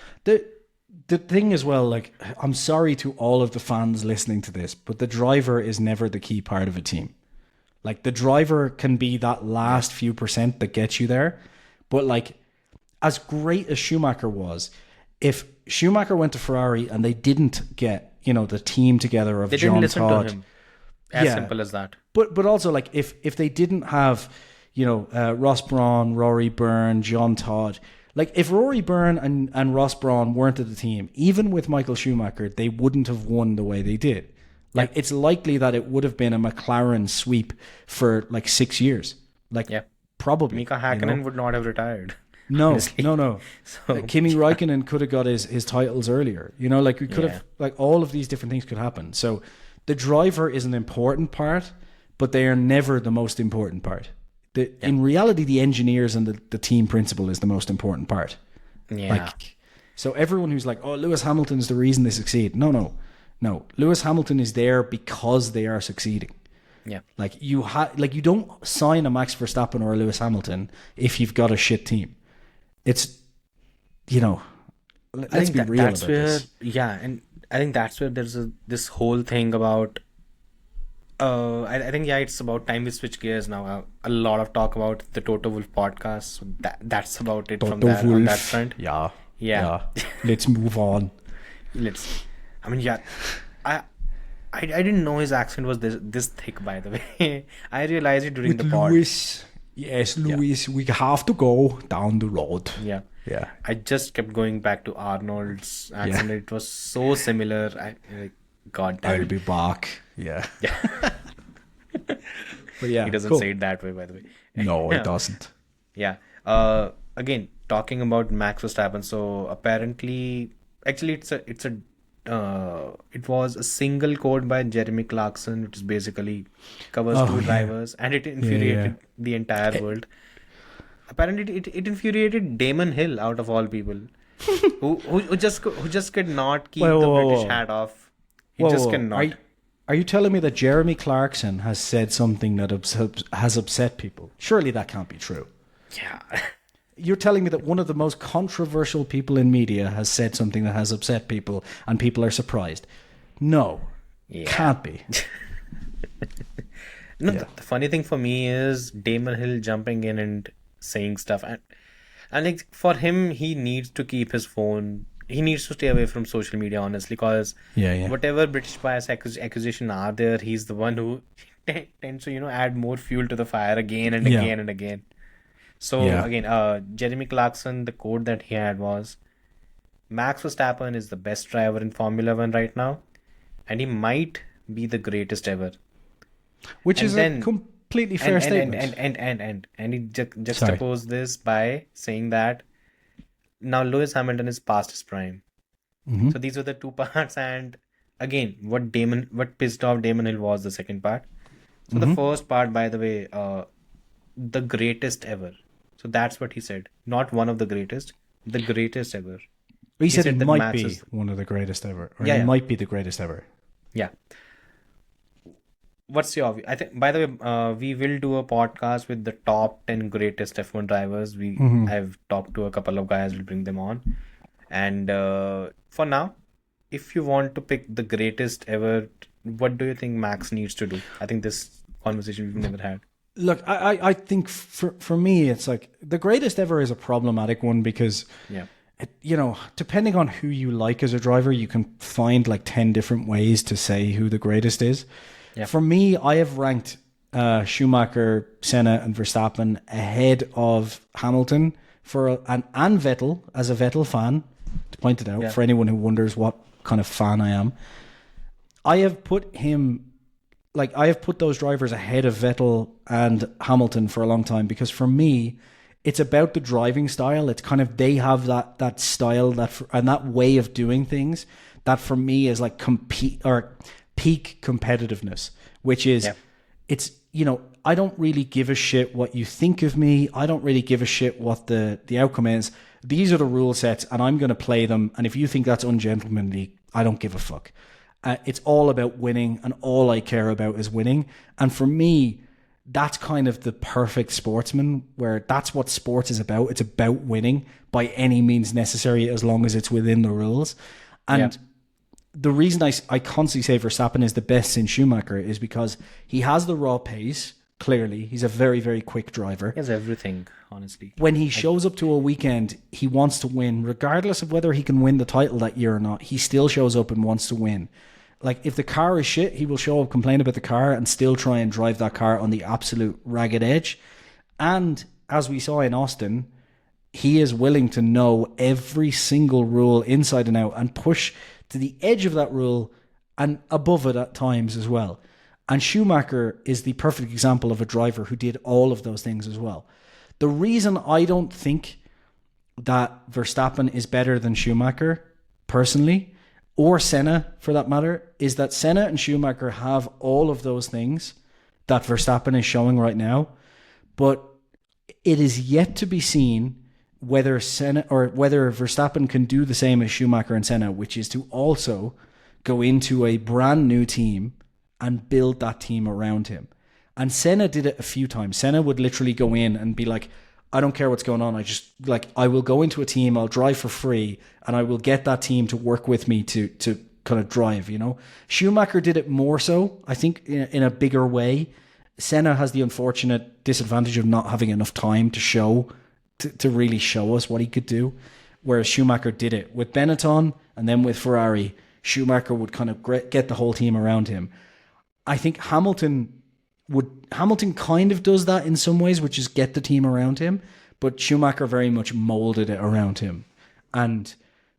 the thing as well, like, I'm sorry to all of the fans listening to this, but the driver is never the key part of a team. Like, the driver can be that last few percent that gets you there, but like, as great as Schumacher was, if Schumacher went to Ferrari and they didn't get, the team together of they John didn't listen Todd, to him. As simple as that. But also, like, if they didn't have, Ross Brawn, Rory Byrne, John Todd, like, if Rory Byrne and Ross Brawn weren't at the team, even with Michael Schumacher, they wouldn't have won the way they did. Like, it's likely that it would have been a McLaren sweep for like 6 years. Like, probably. Mika Hakkinen would not have retired. No, honestly. no. So, Kimi Räikkönen could have got his titles earlier. Like, we could have, like, all of these different things could happen. So the driver is an important part, but they are never the most important part. In reality, the engineers and the team principal is the most important part. Yeah. Like, so everyone who's like, oh, Lewis Hamilton is the reason they succeed. No. Lewis Hamilton is there because they are succeeding. Yeah. Like, you don't sign a Max Verstappen or a Lewis Hamilton if you've got a shit team. It's, let's be real about this. Yeah, and I think that's where there's this whole thing about... I think it's about time we switch gears now. A lot of talk about the Toto Wolff podcast. So that's about it on that front. Yeah. Yeah. Let's move on. I didn't know his accent was this thick, by the way. I realized it during the pod. Lewis. Yes, Lewis, we have to go down the road. Yeah. Yeah. I just kept going back to Arnold's accent. Yeah. It was so similar. God damn. I'll be back. Yeah. But yeah, He doesn't cool. say it that way, by the way. No, Yeah. it doesn't. Yeah. Again, talking about Max Verstappen. So apparently, actually, it was a single quote by Jeremy Clarkson, which is basically covers Oh, two yeah. drivers, and it Yeah, infuriated the entire world. Apparently, it infuriated Damon Hill out of all people, who just could not keep Whoa, the whoa, British whoa. hat off. He Whoa, just whoa. cannot. Are you telling me that Jeremy Clarkson has said something that has upset people? Surely that can't be true. Yeah. You're telling me that one of the most controversial people in media has said something that has upset people and people are surprised? No. Yeah. Can't be. No, Yeah. the funny thing for me is Damon Hill jumping in and saying stuff, and like for him, he needs to keep his phone. He needs to stay away from social media, honestly, because Yeah. whatever British bias accusation are there, he's the one who tends to add more fuel to the fire again and Yeah. again and again. So Yeah. again, Jeremy Clarkson, the quote that he had was, "Max Verstappen is the best driver in Formula One right now, and he might be the greatest ever." Which And is then- a completely fair statement. And he juxtaposed this by saying that now Lewis Hamilton is past his prime. Mhm. So these were the two parts, and again, what pissed off Damon Hill was the second part. So the first part, by the way, the greatest ever. So that's what he said. Not one of the greatest, the greatest ever. He said said it that might Max be is- one of the greatest ever. Or Yeah, it yeah. might be the greatest ever. Yeah. What's your view? I think, by the way, we will do a podcast with the top 10 greatest F1 drivers. I've talked to a couple of guys, we'll bring them on. And for now, if you want to pick the greatest ever, what do you think Max needs to do? I think this conversation we've never had. Look, I think for me, it's like the greatest ever is a problematic one because, Yeah. depending on who you like as a driver, you can find like 10 different ways to say who the greatest is. Yeah. For me, I have ranked Schumacher, Senna, and Verstappen ahead of Hamilton and Vettel as a Vettel fan. To point it out, Yeah. for anyone who wonders what kind of fan I am, I have put those drivers ahead of Vettel and Hamilton for a long time because for me, it's about the driving style. It's kind of they have that style and that way of doing things that for me is like peak competitiveness, which is it's I don't really give a shit what you think of me. I don't really give a shit what the outcome is. These are the rule sets and I'm going to play them. And if you think that's ungentlemanly, I don't give a fuck. It's all about winning and all I care about is winning. And for me, that's kind of the perfect sportsman where that's what sports is about. It's about winning by any means necessary as long as it's within the rules. And the reason I constantly say Verstappen is the best since Schumacher is because he has the raw pace. Clearly, he's a very, very quick driver. He has everything, honestly. When he shows up to a weekend, he wants to win, regardless of whether he can win the title that year or not. He still shows up and wants to win. Like, if the car is shit, he will show up, complain about the car, and still try and drive that car on the absolute ragged edge. And as we saw in Aston, he is willing to know every single rule inside and out and push to the edge of that rule and above it at times as well. And Schumacher is the perfect example of a driver who did all of those things as well. The reason I don't think that Verstappen is better than Schumacher, personally, or Senna for that matter, is that Senna and Schumacher have all of those things that Verstappen is showing right now. But it is yet to be seen whether Verstappen can do the same as Schumacher and Senna, which is to also go into a brand new team and build that team around him. And Senna did it a few times. Senna would literally go in and be like, I don't care what's going on. I will go into a team, I'll drive for free, and I will get that team to work with me to kind of drive, Schumacher did it more so, I think, in a bigger way. Senna has the unfortunate disadvantage of not having enough time to really show us what he could do. Whereas Schumacher did it with Benetton and then with Ferrari. Schumacher would kind of get the whole team around him. I think Hamilton kind of does that in some ways, which is get the team around him, but Schumacher very much molded it around him. And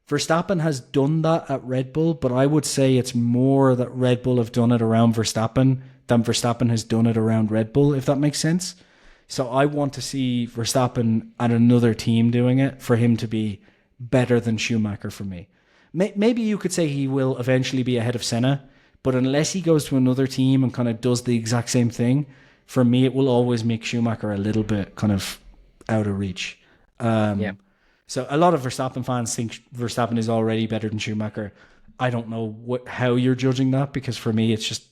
Verstappen has done that at Red Bull, but I would say it's more that Red Bull have done it around Verstappen than Verstappen has done it around Red Bull, if that makes sense. So I want to see Verstappen and another team doing it for him to be better than Schumacher for me. Maybe you could say he will eventually be ahead of Senna, but unless he goes to another team and kind of does the exact same thing, for me, it will always make Schumacher a little bit kind of out of reach. So a lot of Verstappen fans think Verstappen is already better than Schumacher. I don't know how you're judging that, because for me, it's just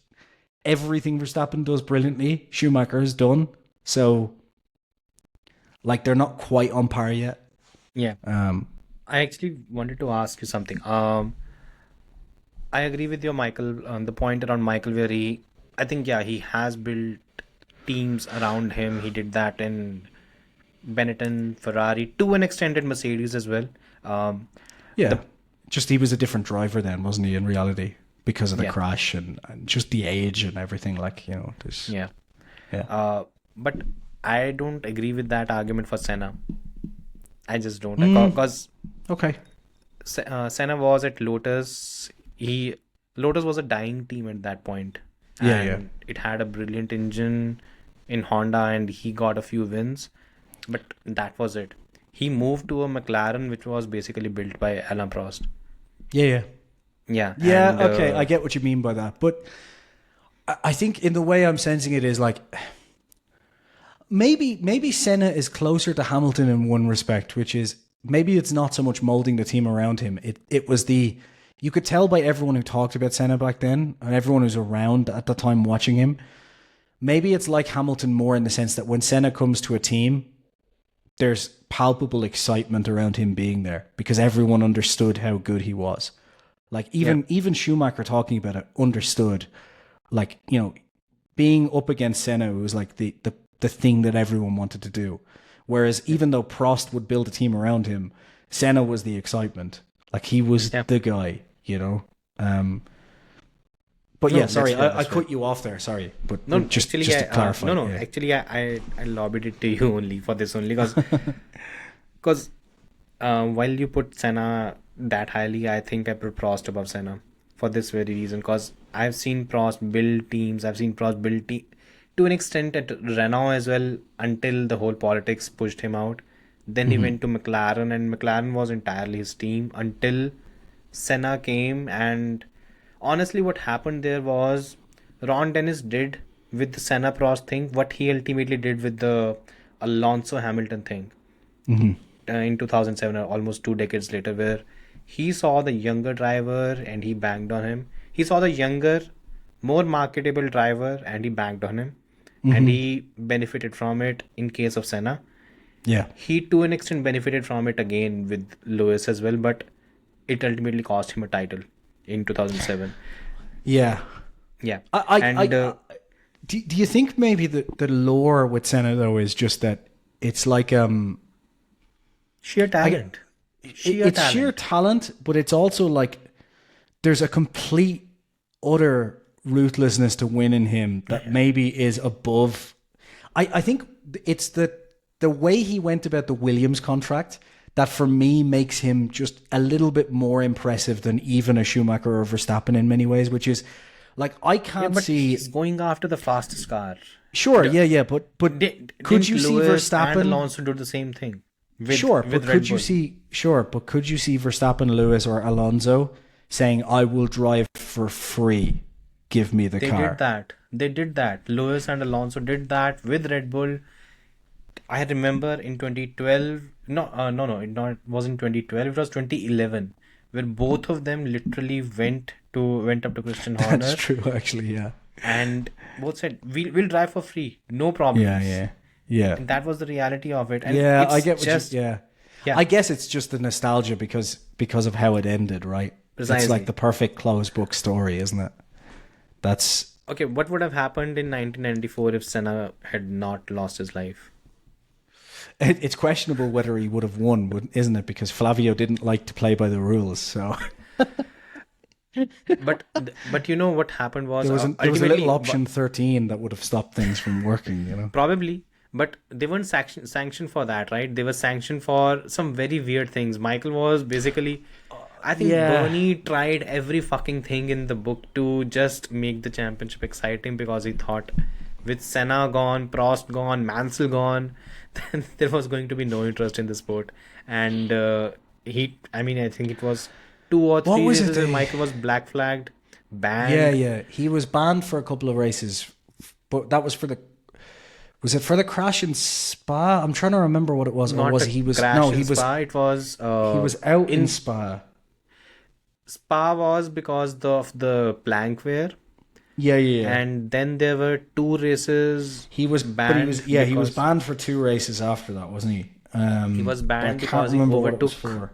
everything Verstappen does brilliantly, Schumacher has done. So, like, they're not quite on par yet. Yeah. I actually wanted to ask you something. I agree with your Michael, the point around Michael, where he has built teams around him. He did that in Benetton, Ferrari, to an extended Mercedes as well. Just he was a different driver then, wasn't he, in reality, because of the crash and just the age and everything, like, you know. But I don't agree with that argument for Senna. I just don't. Because Senna was at Lotus. Lotus was a dying team at that point. And it had a brilliant engine in Honda, and he got a few wins. But that was it. He moved to a McLaren, which was basically built by Alain Prost. Yeah. Okay, I get what you mean by that. But I think in the way I'm sensing it is like, maybe Senna is closer to Hamilton in one respect, which is maybe it's not so much molding the team around him. It was you could tell by everyone who talked about Senna back then and everyone who's around at the time watching him. Maybe it's like Hamilton more in the sense that when Senna comes to a team, there's palpable excitement around him being there because everyone understood how good he was. Like even Schumacher talking about it understood, like, you know, being up against Senna was like the thing that everyone wanted to do. Whereas even though Prost would build a team around him, Senna was the excitement. Like he was the guy, you know. But sorry, I cut you off there. Sorry, but no, just to clarify. Actually, I lobbied it to you only for this only because while you put Senna that highly, I think I put Prost above Senna for this very reason. Because I've seen Prost build teams. I've seen Prost build to an extent at Renault as well, until the whole politics pushed him out. Then he went to McLaren, and McLaren was entirely his team until Senna came. And honestly, what happened there was Ron Dennis did with the Senna Prost thing what he ultimately did with the Alonso Hamilton thing in 2007, almost 2 decades later, where he saw the younger driver and he banged on him. He saw the younger, more marketable driver and he banged on him. And he benefited from it in case of Senna. Yeah. He to an extent benefited from it again with Lewis as well, but it ultimately cost him a title in 2007. Yeah. Do you think maybe the lore with Senna though is just that it's like sheer talent. Sheer talent, but it's also like there's a complete utter ruthlessness to win in him that maybe is above. I think it's the way he went about the Williams contract that for me makes him just a little bit more impressive than even a Schumacher or Verstappen in many ways, which is like I can't see. He's going after the fastest car. Sure, but could you see Verstappen and Alonso do the same thing? But could you see Verstappen, Lewis, or Alonso saying, "I will drive for free, give me the car"? They did that. Lewis and Alonso did that with Red Bull. I remember in 2012. It wasn't 2012. It was 2011, where both of them literally went up to Christian Horner. That's true, actually. Yeah. And both said, "We'll drive for free, no problems." Yeah. And that was the reality of it. And I get what I guess it's just the nostalgia because of how it ended, right? Precisely. It's like the perfect closed book story, isn't it? That's okay. What would have happened in 1994 if Senna had not lost his life? It's questionable whether he would have won, isn't it? Because Flavio didn't like to play by the rules, so. But you know what happened was there was a little option 13 that would have stopped things from working, you know. Probably, but they weren't sanctioned for that, right? They were sanctioned for some very weird things. Michael was basically I think Yeah. Bernie tried every fucking thing in the book to just make the championship exciting because he thought with Senna gone, Prost gone, Mansell gone, then there was going to be no interest in the sport. And I think it was 2 or 3 was it races where they- Michael was black flagged, Yeah, banned. yeah. He was banned for a couple of races, but that was for the. Was it for the crash in Spa? I'm trying to remember what it was. Or Not was a he was crash no, in he was Spa. It was he was out in in Spa. Spa was because of the plank wear. Yeah, yeah, yeah. And then there were 2 races He was banned. but he was he was because banned for 2 races after that, wasn't he? he was But I banned can't because he remember what it was overtook. for.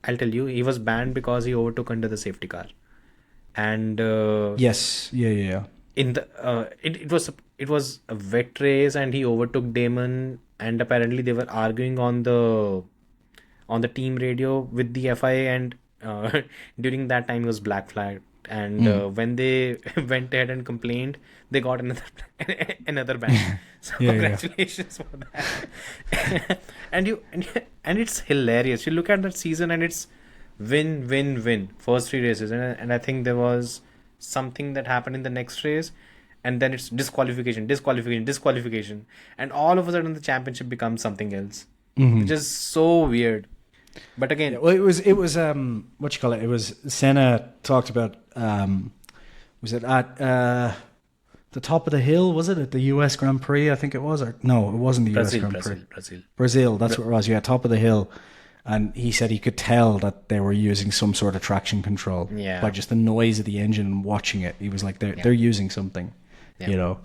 I'll tell you, he was banned because he overtook under the safety car, and Yes, yeah, yeah, yeah. in the it was a wet race, and he overtook Damon, and apparently they were arguing on the team radio with the FIA, and during that time he was black flagged. And when they went ahead and complained, they got another another ban. So Yeah, yeah. congratulations for that. and it's hilarious. You look at that season, and it's win, win, win. First 3 races, and I think there was something that happened in the next race, and then it's disqualification, disqualification, disqualification, and all of a sudden the championship becomes something else, which is so weird. But again, Well, it was what you call it? It was Senna talked about was it at the top of the hill? Was it at the US Grand Prix? I think it was. Or no, it wasn't the US Grand Prix. Brazil. That's what it was. Yeah, top of the hill. And he said he could tell that they were using some sort of traction control Yeah. by just the noise of the engine and watching it. He was like, they're using something, Yeah. you know.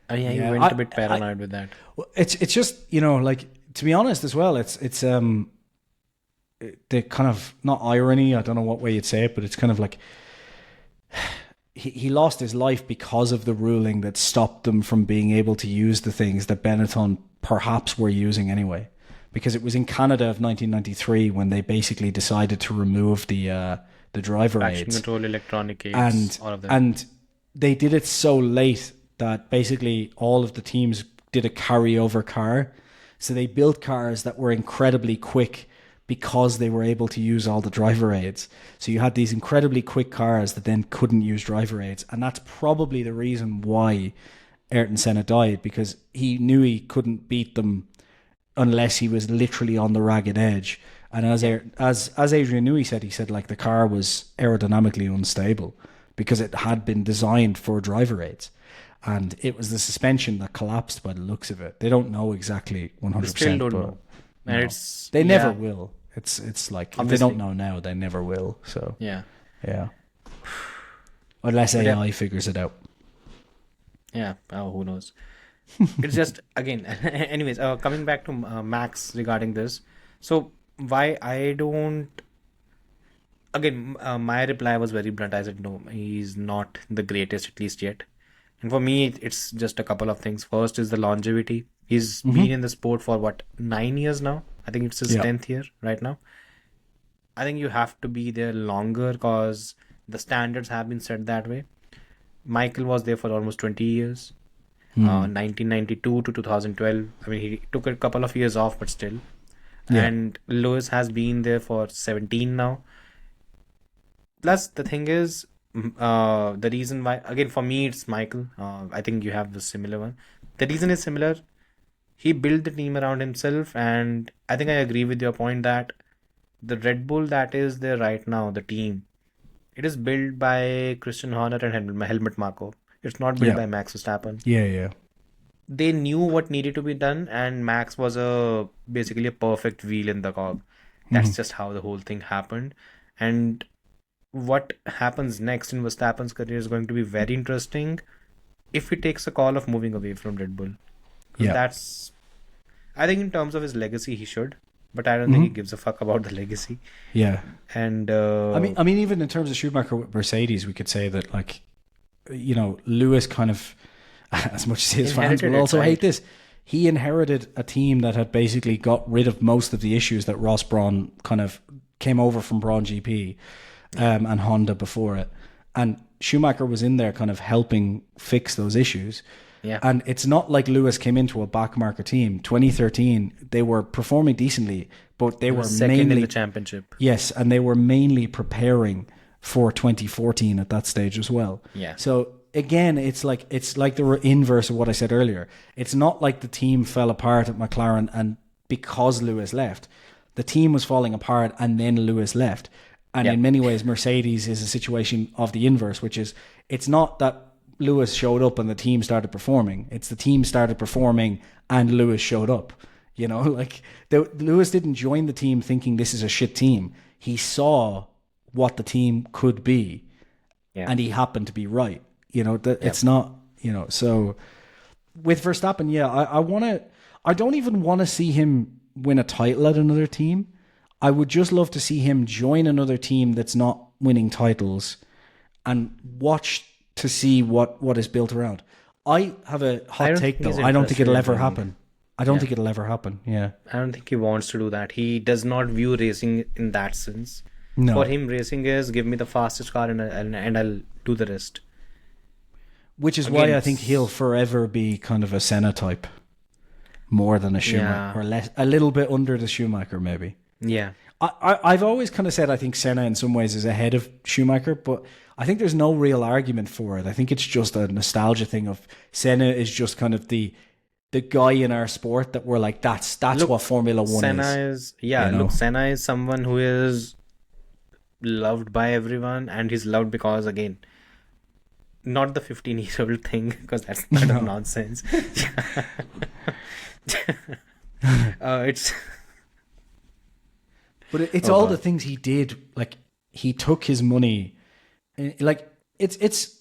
Oh yeah, Yeah, you went a bit paranoid with that. Well, it's just, you know, like, to be honest as well, it's the kind of, not irony, I don't know what way you'd say it, but it's kind of like he lost his life because of the ruling that stopped them from being able to use the things that Benetton perhaps were using anyway. Because it was in Canada of 1993 when they basically decided to remove the driver Traction aids. control, electronic aids, And all of them. and they did it so late that basically all of the teams did a carryover car. So they built cars that were incredibly quick because they were able to use all the driver aids. So you had these incredibly quick cars that then couldn't use driver aids. And that's probably the reason why Ayrton Senna died, because he knew he couldn't beat them unless he was literally on the ragged edge. And as Adrian Newey said, he said like the car was aerodynamically unstable because it had been designed for driver aids. And it was the suspension that collapsed by the looks of it. They don't know exactly 100%. They still don't but know. And no. it's They never yeah, will. It's like, if they Obviously. don't know now, they never will. So, Yeah, yeah. Unless But yeah. AI figures it out. yeah. Oh, who knows? It's just again. Anyways, coming back to Max regarding this. So why I don't. Again, my reply was very blunt. I said no, he's not the greatest, at least yet. And for me, it's just a couple of things. First is the longevity. He's been in the sport for what, 9 years now? I think it's his Yeah. 10th year right now. I think you have to be there longer because the standards have been set that way. Michael was there for almost 20 years. 1992 to 2012. I mean, he took a couple of years off, but still. Yeah. And Lewis has been there for 17 now. Plus, the thing is, the reason why, again, for me, it's Michael. I think you have the similar one. The reason is similar. He built the team around himself, and I think I agree with your point that the Red Bull that is there right now, the team, it is built by Christian Horner and Helmut Marko. It's not built Yeah. by Max Verstappen. Yeah, yeah. They knew what needed to be done, and Max was basically a perfect wheel in the cog. That's just how the whole thing happened. And what happens next in Verstappen's career is going to be very interesting if he takes a call of moving away from Red Bull. 'Cause Yeah. that's, I think in terms of his legacy, he should, but I don't think he gives a fuck about the legacy. Yeah. And I mean, even in terms of Schumacher with Mercedes, we could say that, like, you know, Lewis kind of, as much as his fans Inherited will it, also right? hate this, he inherited a team that had basically got rid of most of the issues that Ross Brawn kind of came over from Brawn GP and Honda before it. And Schumacher was in there kind of helping fix those issues. Yeah. And it's not like Lewis came into a back market team. 2013, they were performing decently, but they were second in mainly the championship. yes, and they were mainly preparing for 2014 at that stage as well. Yeah. So again, it's like the inverse of what I said earlier. It's not like the team fell apart at McLaren and because Lewis left, the team was falling apart and then Lewis left. And in many ways, Mercedes is a situation of the inverse, which is it's not that Lewis showed up and the team started performing. It's the team started performing and Lewis showed up. You know, like Lewis didn't join the team thinking this is a shit team. He saw what the team could be and he happened to be right. You know, it's not, you know, so with Verstappen, I don't even want to see him win a title at another team. I would just love to see him join another team that's not winning titles and watch to see what is built around. I have a hot take though. I don't think it'll ever happen. I don't think it'll ever happen. Yeah. I don't think he wants to do that. He does not view racing in that sense. No. For him, racing is give me the fastest car and I'll do the rest. Which is why I think he'll forever be kind of a Senna type more than a Schumacher or less, a little bit under the Schumacher maybe. Yeah. I've always kind of said I think Senna in some ways is ahead of Schumacher, but I think there's no real argument for it. I think it's just a nostalgia thing of Senna is just kind of the guy in our sport that we're like, that's what Formula 1 is. Look, Senna is someone who is loved by everyone, and he's loved because, again, not the 15-year-old thing, because that's kind of nonsense. But it's all the things he did. Like, he took his money. Like, it's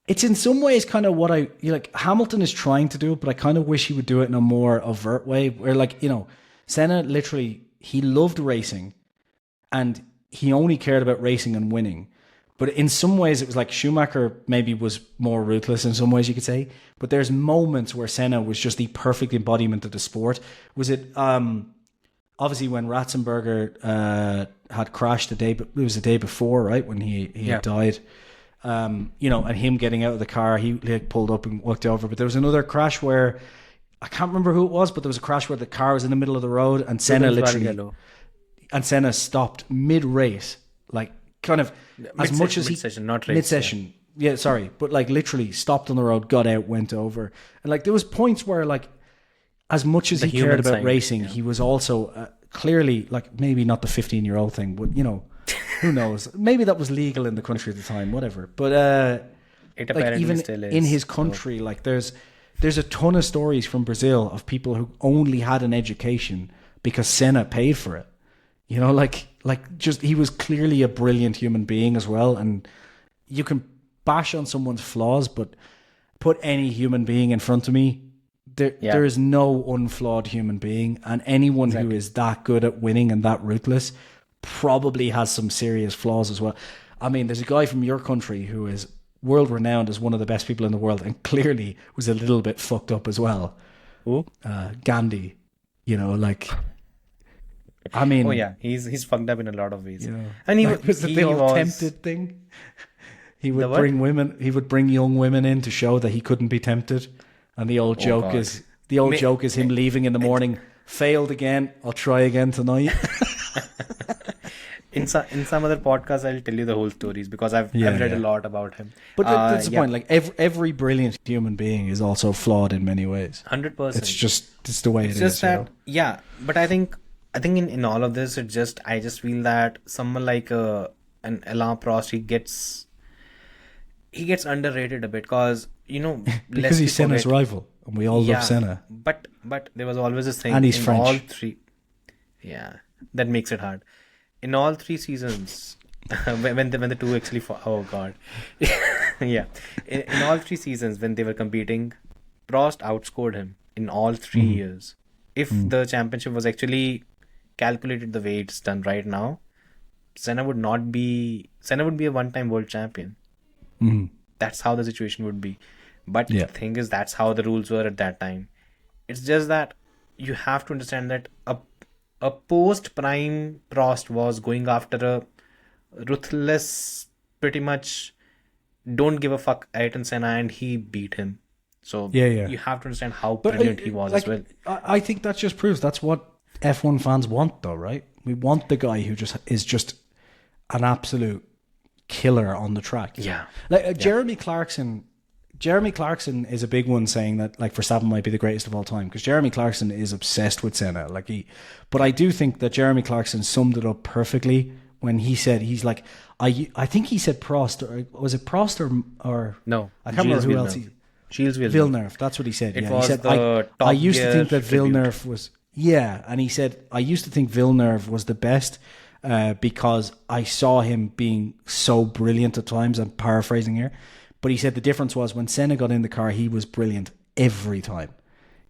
in some ways kind of what Hamilton is trying to do, but I kind of wish he would do it in a more overt way. Where, like, you know, Senna literally, he loved racing and he only cared about racing and winning. But in some ways, it was like Schumacher maybe was more ruthless in some ways, you could say. But there's moments where Senna was just the perfect embodiment of the sport. Was it... obviously, when Ratzenberger had crashed it was the day before, right, when he had died. You know, and him getting out of the car, he pulled up and walked over. But there was another crash where I can't remember who it was, but there was a crash where the car was in the middle of the road, and Senna stopped mid-race, like kind of mid-session. Yeah, sorry, but like literally stopped on the road, got out, went over, and like there was points where like, as much as he cared about racing, he was also clearly, like, maybe not the 15-year-old thing, but, you know, who knows? Maybe that was legal in the country at the time, whatever. But it like, apparently even still is, in his country, like there's a ton of stories from Brazil of people who only had an education because Senna paid for it. You know, like just he was clearly a brilliant human being as well. And you can bash on someone's flaws, but put any human being in front of me. There is no unflawed human being, and anyone who is that good at winning and that ruthless probably has some serious flaws as well. I mean, there's a guy from your country who is world renowned as one of the best people in the world, and clearly was a little bit fucked up as well. Who? Gandhi. You know, like, I mean, he's fucked up in a lot of ways. You know, and he was the whole tempted thing. He would bring women. He would bring young women in to show that he couldn't be tempted. And the old joke is him leaving in the morning. Failed again. I'll try again tonight. In some other podcasts, I'll tell you the whole stories because I've read a lot about him. But that's the point. Like every brilliant human being is also flawed in many ways. 100%. It's the way it is. Just that, But I think in all of this, I just feel that someone like an Alain Prost, he gets underrated a bit because, you know, because he's Senna's rival and we all love Senna. But there was always this thing, and he's in French. all three. Yeah, that makes it hard. In all 3 seasons, when the two actually in all 3 seasons when they were competing, Prost outscored him in all 3 years. If the championship was actually calculated the way it's done right now, Senna would be a one-time world champion. That's how the situation would be. But the thing is, that's how the rules were at that time. It's just that you have to understand that a post-prime Prost was going after a ruthless, pretty much don't give a fuck Ayrton Senna, and he beat him. So you have to understand how brilliant he was as well. I think that just proves that's what F1 fans want, though, right? We want the guy who is just an absolute killer on the track. Yeah. Like Jeremy Clarkson. Jeremy Clarkson is a big one, saying that like Verstappen might be the greatest of all time, because Jeremy Clarkson is obsessed with Senna. But I do think that Jeremy Clarkson summed it up perfectly when he said, he's like, I think he said Prost, or was it Prost or No, I can't remember who else. Gilles Villeneuve. That's what he said. It yeah, was he said the I Top used to Gear think that tribute. Villeneuve was and he said I used to think Villeneuve was the best because I saw him being so brilliant at times. I'm paraphrasing here. But he said the difference was when Senna got in the car, he was brilliant every time.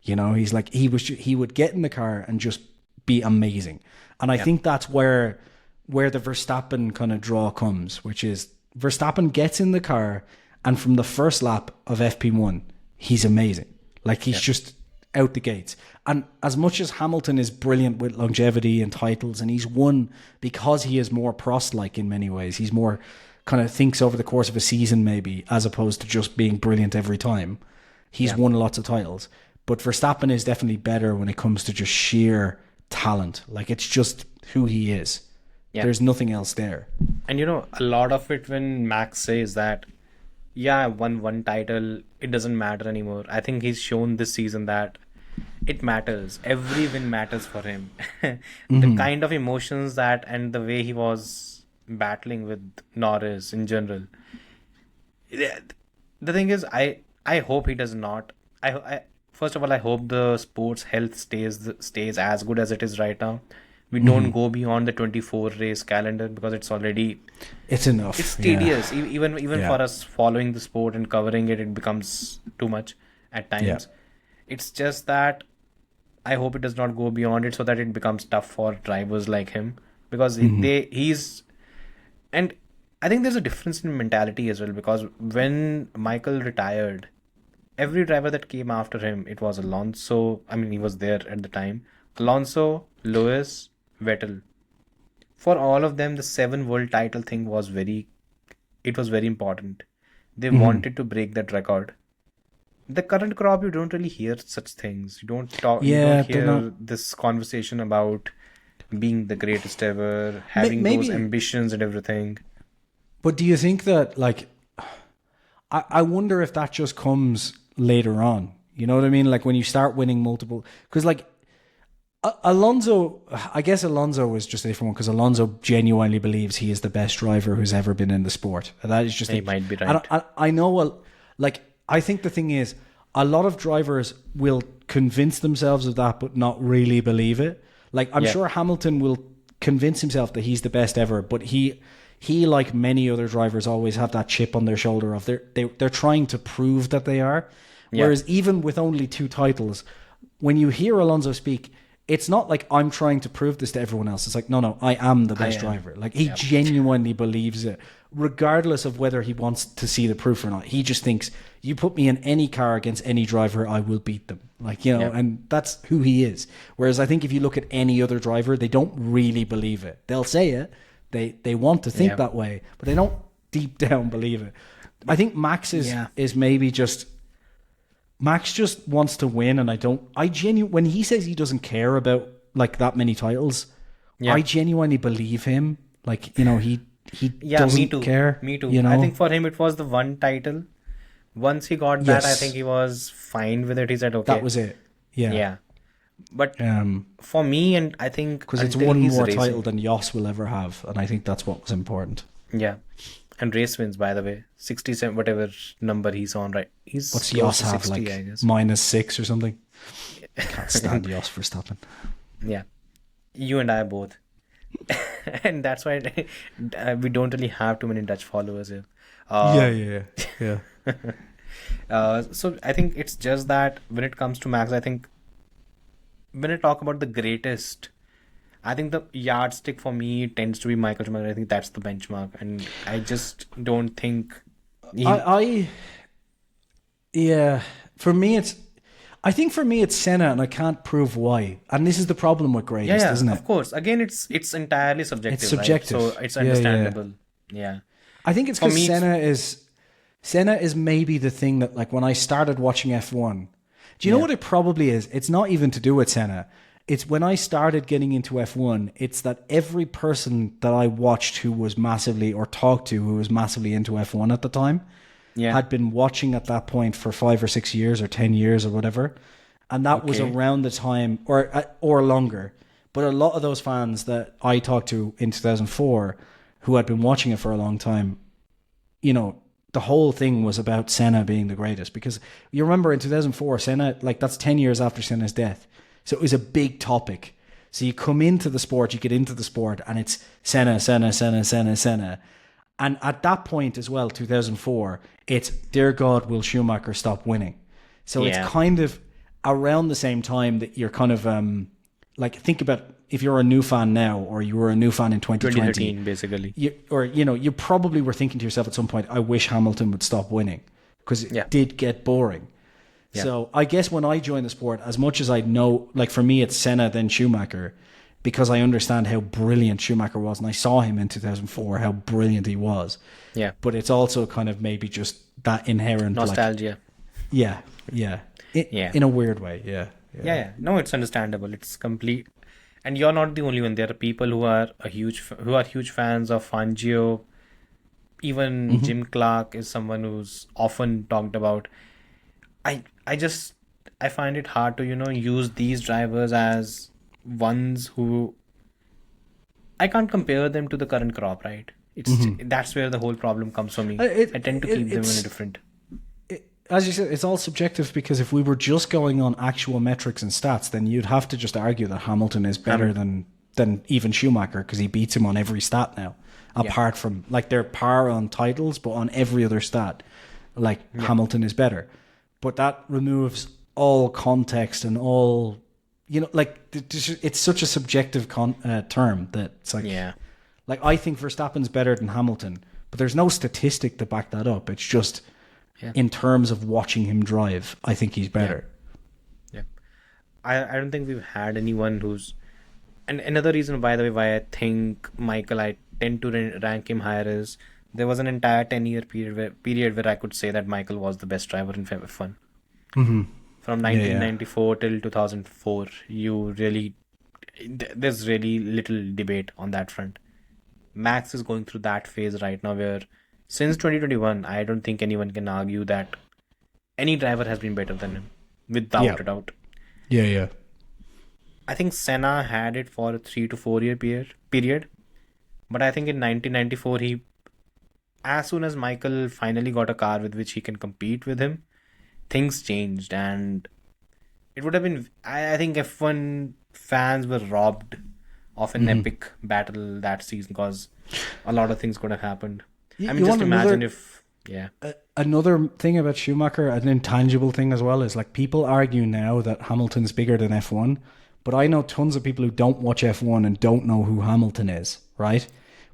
You know, he's like, he would get in the car and just be amazing. And I think that's where the Verstappen kind of draw comes, which is Verstappen gets in the car and from the first lap of FP1, he's amazing. Like he's just out the gates. And as much as Hamilton is brilliant with longevity and titles, and he's won because he is more Prost-like in many ways, he's more kind of thinks over the course of a season maybe, as opposed to just being brilliant every time. He's won lots of titles. But Verstappen is definitely better when it comes to just sheer talent. Like it's just who he is. Yeah. There's nothing else there. And you know, a lot of it when Max says that, I won one title, it doesn't matter anymore. I think he's shown this season that it matters. Every win matters for him. The kind of emotions that, and the way he was battling with Norris in general. The thing is, I hope he does not. I first of all, I hope the sports health stays as good as it is right now. We don't go beyond the 24 race calendar, because it's enough. It's tedious. Even for us following the sport and covering it, it becomes too much at times. Yeah. It's just that I hope it does not go beyond it, so that it becomes tough for drivers like him, because he's. And I think there's a difference in mentality as well, because when Michael retired, every driver that came after him, it was Alonso. I mean, he was there at the time. Alonso, Lewis, Vettel. For all of them, the 7 world title thing was very important. They wanted to break that record. The current crop, you don't really hear such things. You don't hear this conversation about being the greatest ever, having those ambitions and everything. But do you think that, like, I wonder if that just comes later on? You know what I mean? Like when you start winning multiple, because like Alonso, I guess Alonso was just a different one, because Alonso genuinely believes he is the best driver who's ever been in the sport. And that is just, he might be right. I know, well, like, I think the thing is, a lot of drivers will convince themselves of that, but not really believe it. Like, I'm sure Hamilton will convince himself that he's the best ever, but he like many other drivers always have that chip on their shoulder of they're trying to prove that they are. Whereas even with only 2 titles, when you hear Alonso speak, it's not like I'm trying to prove this to everyone else. It's like, no, I am the best driver. Like he genuinely believes it, regardless of whether he wants to see the proof or not. He just thinks, you put me in any car against any driver, I will beat them. Like, you know, and that's who he is. Whereas I think if you look at any other driver, they don't really believe it. They'll say it. They want to think that way, but they don't deep down believe it. I think Max is maybe just... Max just wants to win, and when he says he doesn't care about like that many titles, I genuinely believe him. Like, you know, he doesn't care. Me too. You know? I think for him it was the one title. Once he got that, I think he was fine with it. He said, okay, that was it. Yeah. But for me, and I think because it's one more title than Jos will ever have, and I think that's what was important. Yeah. And race wins, by the way, 67, whatever number he's on, right? What's Jos have, 60, like, I guess. -6 or something? I can't stand Jos for stopping. Yeah. You and I both. And that's why we don't really have too many Dutch followers here. Yeah. So I think it's just that when it comes to Max, I think when I talk about the greatest, I think the yardstick for me tends to be Michael Schumacher. I think that's the benchmark, and I just don't think. For me it's Senna, and I can't prove why. And this is the problem with greatest, isn't it? Of course. Again, it's entirely subjective. It's subjective, right? So it's understandable. Yeah. I think it's because Senna is maybe the thing that, like, when I started watching F1, do you know what it probably is? It's not even to do with Senna. It's when I started getting into F1, it's that every person that I watched who was massively, or talked to who was massively into F1 at the time, Yeah. had been watching at that point for 5 or 6 years or 10 years or whatever. And that was Okay. around the time, or longer. But a lot of those fans that I talked to in 2004 who had been watching it for a long time, you know, the whole thing was about Senna being the greatest. Because you remember in 2004, Senna, like that's 10 years after Senna's death. So it was a big topic. So you come into the sport, you get into the sport, and it's Senna, Senna, Senna, Senna, Senna. And at that point as well, 2004, it's, dear God, will Schumacher stop winning? So it's Yeah. kind of around the same time that you're kind of, like, think about if you're a new fan now, or you were a new fan in 2020. 2013, basically. You probably were thinking to yourself at some point, I wish Hamilton would stop winning, because it did get boring. Yeah. So I guess when I joined the sport, as much as I know, like for me, it's Senna, then Schumacher, because I understand how brilliant Schumacher was. And I saw him in 2004, how brilliant he was. Yeah. But it's also kind of maybe just that inherent Nostalgia. yeah. In a weird way. Yeah. No, it's understandable. It's complete. And you're not the only one. There are people who are huge fans of Fangio. Even Jim Clark is someone who's often talked about. I find it hard to, use these drivers as ones who I can't compare them to the current crop, right? That's where the whole problem comes for me. I tend to keep them in a different. As you said, it's all subjective, because if we were just going on actual metrics and stats, then you'd have to just argue that Hamilton is better than even Schumacher, because he beats him on every stat now. Apart from, like, they're par on titles, but on every other stat, like, Hamilton is better. But that removes all context and all, like, it's such a subjective term that it's like, like, I think Verstappen's better than Hamilton, but there's no statistic to back that up. It's just, in terms of watching him drive, I think he's better. Yeah. I don't think we've had anyone who's... And another reason, by the way, why I think Michael, I tend to rank him higher is there was an entire 10-year period where I could say that Michael was the best driver in F1. From 1994 till 2004, there's really little debate on that front. Max is going through that phase right now where since 2021, I don't think anyone can argue that any driver has been better than him, without a doubt. Yeah. I think Senna had it for a 3 to 4 year period. But I think in 1994, as soon as Michael finally got a car with which he can compete with him, things changed. And it would have been, I think F1 fans were robbed of an epic battle that season, because a lot of things could have happened. I mean, just imagine if... Yeah. Another thing about Schumacher, an intangible thing as well, is like people argue now that Hamilton's bigger than F1, but I know tons of people who don't watch F1 and don't know who Hamilton is, right?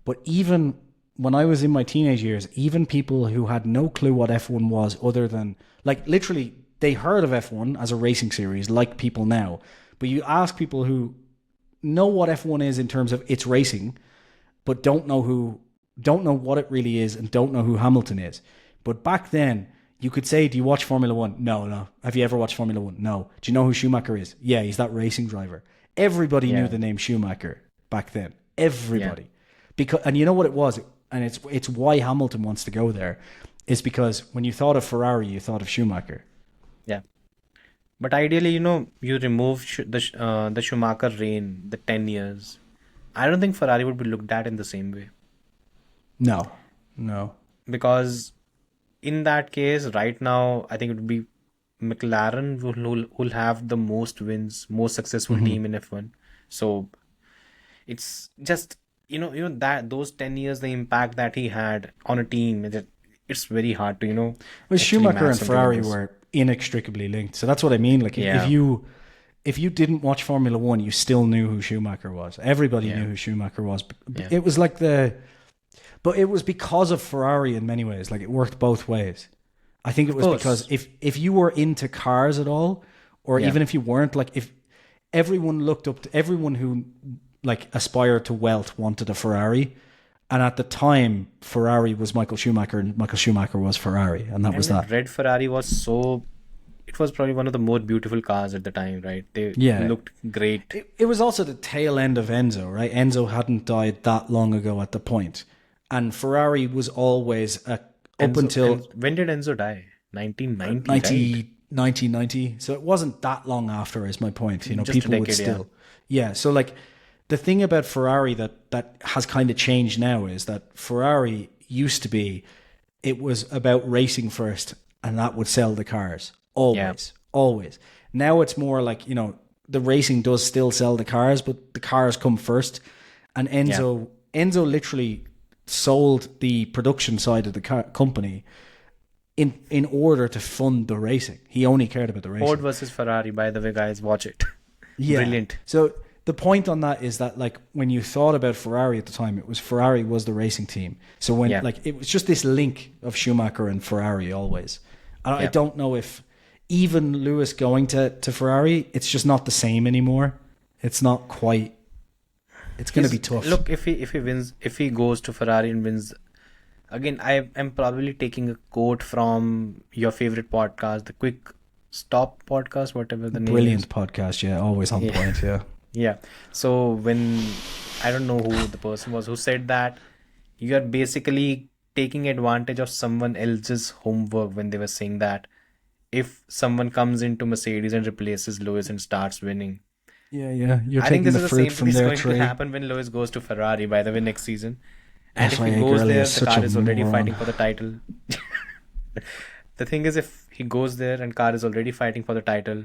But even when I was in my teenage years, even people who had no clue what F1 was, other than, like, literally, they heard of F1 as a racing series, like people now. But you ask people who know what F1 is in terms of its racing, but don't know what it really is, and don't know who Hamilton is. But back then, you could say, do you watch Formula 1? No. Have you ever watched Formula 1? No. Do you know who Schumacher is? Yeah, he's that racing driver. Everybody knew the name Schumacher back then. Everybody. And you know what it was? And it's why Hamilton wants to go there, is because when you thought of Ferrari, you thought of Schumacher. Yeah. But ideally, you remove the Schumacher reign, the 10 years. I don't think Ferrari would be looked at in the same way. No. Because in that case, right now, I think it would be McLaren who'll have the most wins, most successful team in F1. So it's just, that those 10 years, the impact that he had on a team, it's very hard to, Well, Schumacher and Ferrari were inextricably linked. So that's what I mean. Like, if you didn't watch Formula 1, you still knew who Schumacher was. Everybody knew who Schumacher was. It was like but it was because of Ferrari in many ways. Like, it worked both ways. I think it was because if you were into cars at all, or even if you weren't, like, if everyone looked up to everyone who, like, aspired to wealth wanted a Ferrari. And at the time, Ferrari was Michael Schumacher, and Michael Schumacher was Ferrari. And that was that. Red Ferrari was it was probably one of the more beautiful cars at the time, right? They Yeah. looked great. It was also the tail end of Enzo, right? Enzo hadn't died that long ago at the point. And Ferrari was always, When did Enzo die? 1990, right? 1990. So it wasn't that long after, is my point. You know, Just a people would decade, still... Yeah, so like the thing about Ferrari that has kind of changed now is that Ferrari used to be, it was about racing first and that would sell the cars. Always. Now it's more like, you know, the racing does still sell the cars, but the cars come first. And Enzo literally sold the production side of the company in order to fund the racing. He only cared about the racing. Ford versus Ferrari, by the way, guys, watch it. Yeah. Brilliant. So the point on that is that, like, when you thought about Ferrari at the time, it was Ferrari was the racing team. So when like it was just this link of Schumacher and Ferrari always. And I don't know if even Lewis going to Ferrari, it's just not the same anymore. It's not quite. It's going to be tough. Look, if he goes to Ferrari and wins, again, I am probably taking a quote from your favorite podcast, the Quick Stop podcast, whatever the name Brilliant is. podcast, yeah, always on point, yeah. Yeah. So when, I don't know who the person was who said that, you are basically taking advantage of someone else's homework when they were saying that if someone comes into Mercedes and replaces Lewis and starts winning. Yeah. You're I think taking this the is the fruit same from thing is their going tree. to happen when Lewis goes to Ferrari, by the way, next season. And if FIA he goes girly there, is the such car a is already moron. fighting for the title. The thing is, if he goes there and car is already fighting for the title,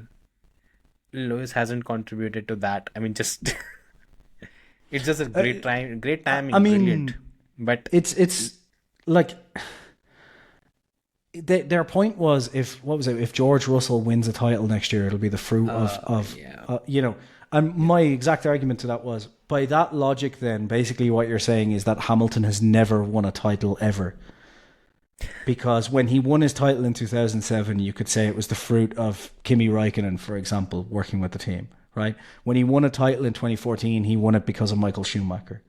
Lewis hasn't contributed to that. I mean, just it's just a great timing, I mean, brilliant. But it's like their point was if George Russell wins a title next year, it'll be the fruit of you know. And my exact argument to that was, by that logic, then basically what you're saying is that Hamilton has never won a title ever. Because when he won his title in 2007, you could say it was the fruit of Kimi Räikkönen, for example, working with the team, right? When he won a title in 2014, he won it because of Michael Schumacher.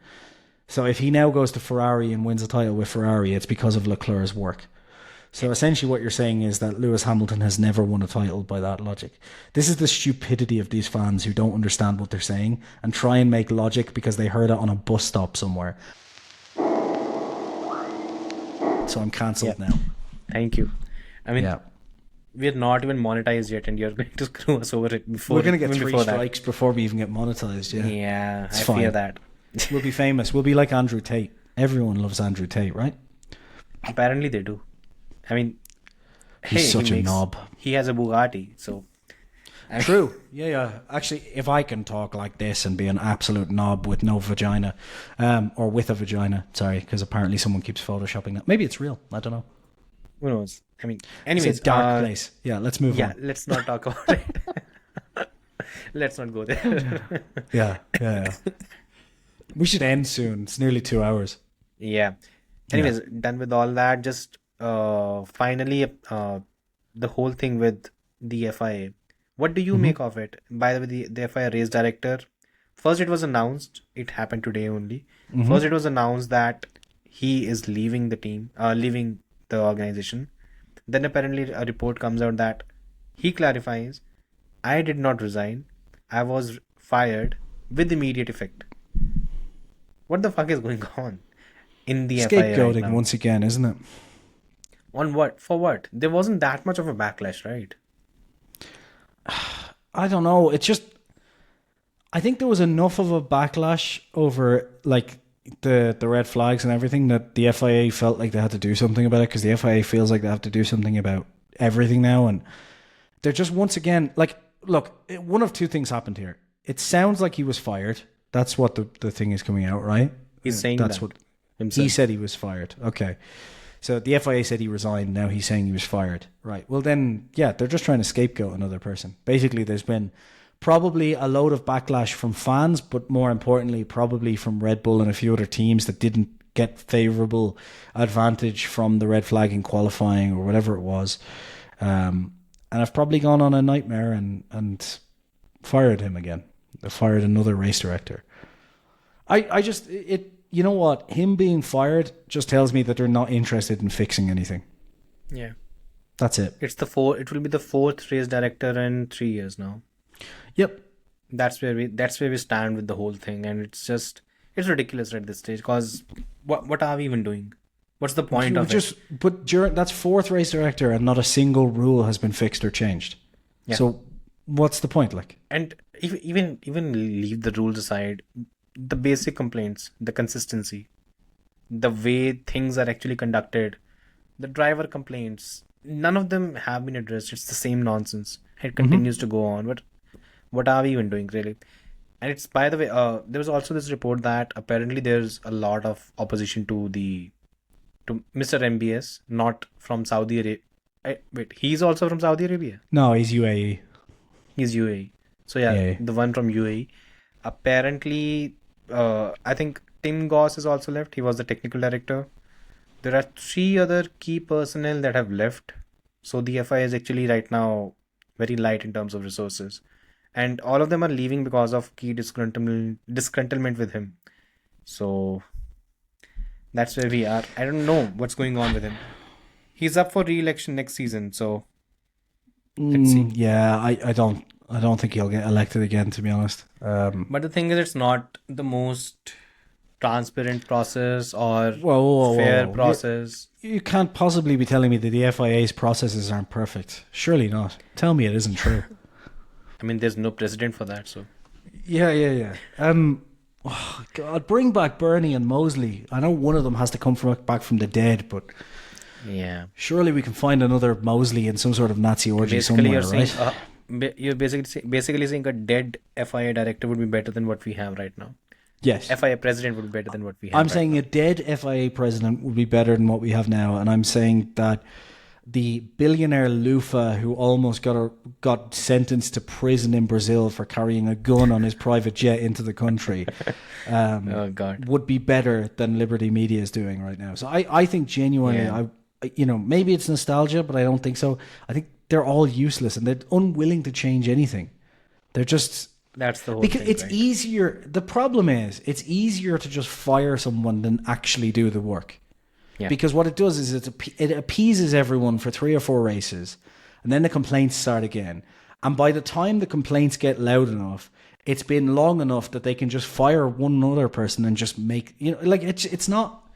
So if he now goes to Ferrari and wins a title with Ferrari, it's because of Leclerc's work. So essentially what you're saying is that Lewis Hamilton has never won a title by that logic. This is the stupidity of these fans who don't understand what they're saying and try and make logic because they heard it on a bus stop somewhere. So I'm cancelled now. thank you. I mean, we're not even monetized yet, and you're going to screw us over it before. We're going to get 3 before strikes before we even get monetized. Yeah, It's I fine. fear that. We'll be famous. We'll be like Andrew Tate. Everyone loves Andrew Tate, right? Apparently they do. I mean, He's such a knob. He has a Bugatti, so. True. Yeah. Actually, if I can talk like this and be an absolute knob with no vagina, or with a vagina, sorry, because apparently someone keeps photoshopping that. Maybe it's real. I don't know. Who knows? I mean, anyways. It's a dark place. Yeah, let's move on. Yeah, let's not talk about it. Let's not go there. Yeah. We should end soon. It's nearly 2 hours. Yeah. Anyways, done with all that. Just finally, the whole thing with the FIA. What do you make of it? By the way, the FIA race director, first it was announced, it happened today only. First it was announced that he is leaving the team, leaving the organization. Then apparently a report comes out that he clarifies, I did not resign. I was fired with immediate effect. What the fuck is going on in the FIA right Scapegoating now? once again, isn't it? On what? For what? There wasn't that much of a backlash, right? I don't know. It's just, I think there was enough of a backlash over like the red flags and everything that the FIA felt like they had to do something about it, because the FIA feels like they have to do something about everything now. And they're just once again, like, look, one of two things happened here. It sounds like he was fired. That's what the thing is coming out, right? He's saying that's that what himself. he said. He was fired. Okay. So the FIA said he resigned. Now he's saying he was fired. Right. Well, then, yeah, they're just trying to scapegoat another person. Basically, there's been probably a load of backlash from fans, but more importantly, probably from Red Bull and a few other teams that didn't get favourable advantage from the red flag in qualifying or whatever it was. And I've probably gone on a nightmare and fired him again. They fired another race director. You know what? Him being fired just tells me that they're not interested in fixing anything. Yeah. That's it. It will be the fourth race director in 3 years now. Yep. That's where we stand with the whole thing, and it's ridiculous at this stage. Because what are we even doing? What's the point of it? But that's fourth race director, and not a single rule has been fixed or changed. Yeah. So what's the point? Like, And even leave the rules aside, the basic complaints, the consistency, the way things are actually conducted, the driver complaints, none of them have been addressed. It's the same nonsense. It continues to go on. But what are we even doing, really? And it's, by the way, there was also this report that apparently there's a lot of opposition to Mr. MBS, not from Saudi Arabia. Wait, he's also from Saudi Arabia? no, he's UAE. He's UAE. So yeah, Yeah. the one from UAE. Apparently, I think Tim Goss has also left. He was the technical director. There are 3 other key personnel that have left. So the FI is actually right now very light in terms of resources. And all of them are leaving because of key disgruntlement with him. So that's where we are. I don't know what's going on with him. He's up for re-election next season, so let's see. Yeah, I don't think he'll get elected again, to be honest. But the thing is, it's not the most transparent process or Whoa. fair process. You can't possibly be telling me that the FIA's processes aren't perfect. Surely not. Tell me it isn't true. I mean, there's no precedent for that, so. Yeah. Oh God, bring back Bernie and Mosley. I know one of them has to come back from the dead, but Yeah. surely we can find another Mosley in some sort of Nazi orgy Basically, somewhere, you're saying, right? you're basically saying a dead FIA director would be better than what we have right now. Yes. FIA president would be better than what we have. I'm saying a dead FIA president would be better than what we have now, and I'm saying that the billionaire Lufa, who almost got sentenced to prison in Brazil for carrying a gun on his private jet into the country, Oh God. would be better than Liberty Media is doing right now. So I think genuinely, Yeah. maybe it's nostalgia, but I don't think so. I think they're all useless and they're unwilling to change anything. They're just... That's the whole Because thing, it's right? easier. The problem is, it's easier to just fire someone than actually do the work. Yeah. Because what it does is it appeases everyone for 3 or 4 races, and then the complaints start again. And by the time the complaints get loud enough, it's been long enough that they can just fire one other person and just make, like it's not.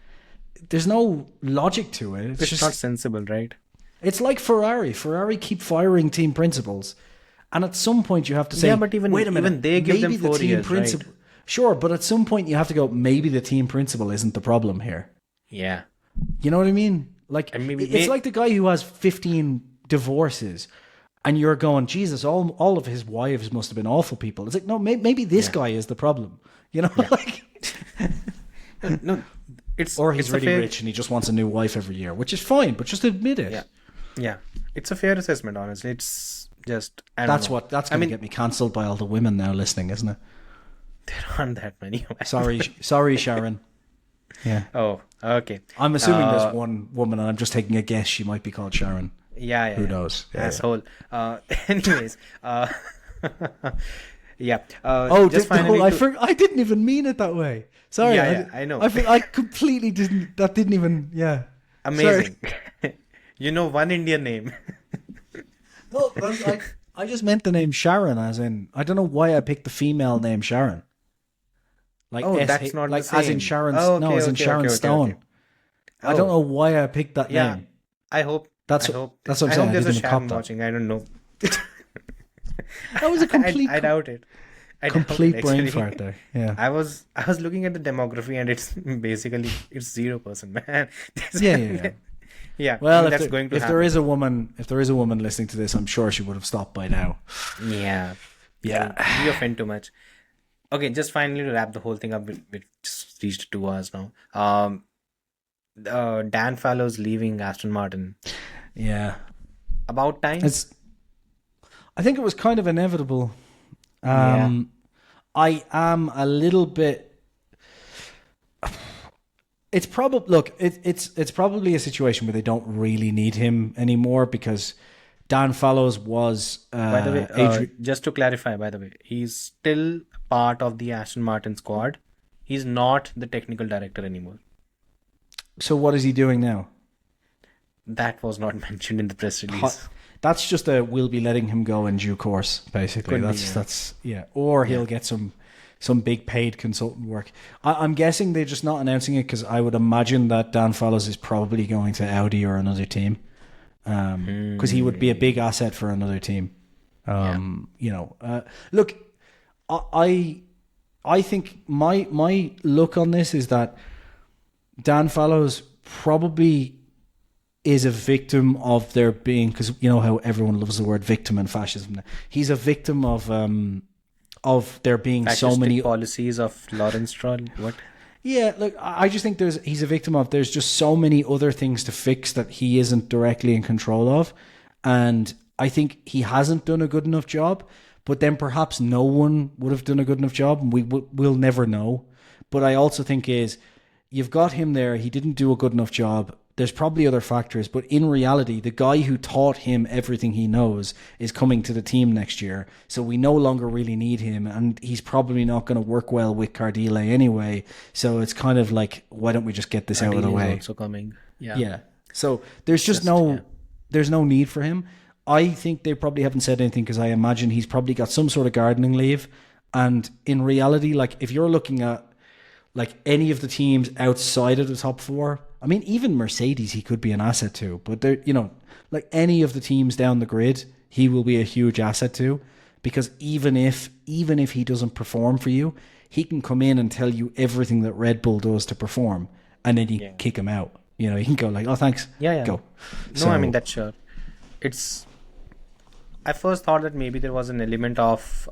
There's no logic to it. It's just not sensible, right? It's like Ferrari. Ferrari keep firing team principals. And at some point you have to say, Yeah, but wait a minute, even they give them maybe 4 years, right? Sure, but at some point you have to go, maybe the team principal isn't the problem here. Yeah. You know what I mean? Like, And maybe it's like the guy who has 15 divorces and you're going, Jesus, all of his wives must have been awful people. It's like, no, maybe this guy is the problem. You know, like... No, it's... Or he's it's really rich and he just wants a new wife every year, which is fine, but just admit it. Yeah. Yeah. It's a fair assessment, honestly. It's just... That's That's going to get me cancelled by all the women now listening, isn't it? There aren't that many. Sorry, Sharon. Yeah. Oh, okay. I'm assuming there's one woman, and I'm just taking a guess. She might be called Sharon. Yeah. Who knows? Yeah, Asshole. Anyways. Yeah. I didn't even mean it that way. Sorry. Yeah, I know. I completely didn't. That didn't even. Yeah. Amazing. You know one Indian name. No, I just meant the name Sharon, as in, I don't know why I picked the female name Sharon. Like, that's not like the as in same. Sharon. Oh, no, as in Sharon Stone. I don't know why I picked that Yeah. name. I hope. That's I what hope, I'm saying. I hope I there's a didn't cop Sharon that. watching. I don't know. That was a complete I doubt it. I doubt complete it, brain actually. fart there. Yeah. I was looking at the demography and it's basically 0%, man. Yeah. Yeah. Well, that's going to if happen. there is a woman listening to this, I'm sure she would have stopped by now. Yeah. Yeah. We offend too much. Okay, just finally to wrap the whole thing up, we just reached 2 hours now. Dan Fallows leaving Aston Martin. Yeah. About time? I think it was kind of inevitable. Yeah. I am a little bit. It's probably it's probably a situation where they don't really need him anymore because Dan Fallows was. By the way, just to clarify, by the way, he's still part of the Aston Martin squad. He's not the technical director anymore. So what is he doing now? That was not mentioned in the press release. That's just a we'll be letting him go in due course, basically. Could be, That's or he'll get some big paid consultant work. I'm guessing they're just not announcing it because I would imagine that Dan Fallows is probably going to Audi or another team, because he would be a big asset for another team. Look, I think my look on this is that Dan Fallows probably is a victim of there being, because you know how everyone loves the word victim and fascism. He's a victim of there being so many policies of Lawrence Stroll. What? Yeah, look, I just think he's a victim of there's just so many other things to fix that he isn't directly in control of, and I think he hasn't done a good enough job. But then perhaps no one would have done a good enough job, and we'll never know. But I also think you've got him there. He didn't do a good enough job. There's probably other factors, but in reality, the guy who taught him everything he knows is coming to the team next year. So we no longer really need him, and he's probably not going to work well with Cardile anyway. So it's kind of like, why don't we just get this out of the way? Also coming, yeah. So there's there's no need for him. I think they probably haven't said anything because I imagine he's probably got some sort of gardening leave. And in reality, like if you're looking at like any of the teams outside of the top four, I mean, even Mercedes, he could be an asset to. But they're, like any of the teams down the grid, he will be a huge asset to, because even if he doesn't perform for you, he can come in and tell you everything that Red Bull does to perform, and then you kick him out. You can go like, oh, thanks. Go. No, I mean, that's sure. I first thought that maybe there was an element of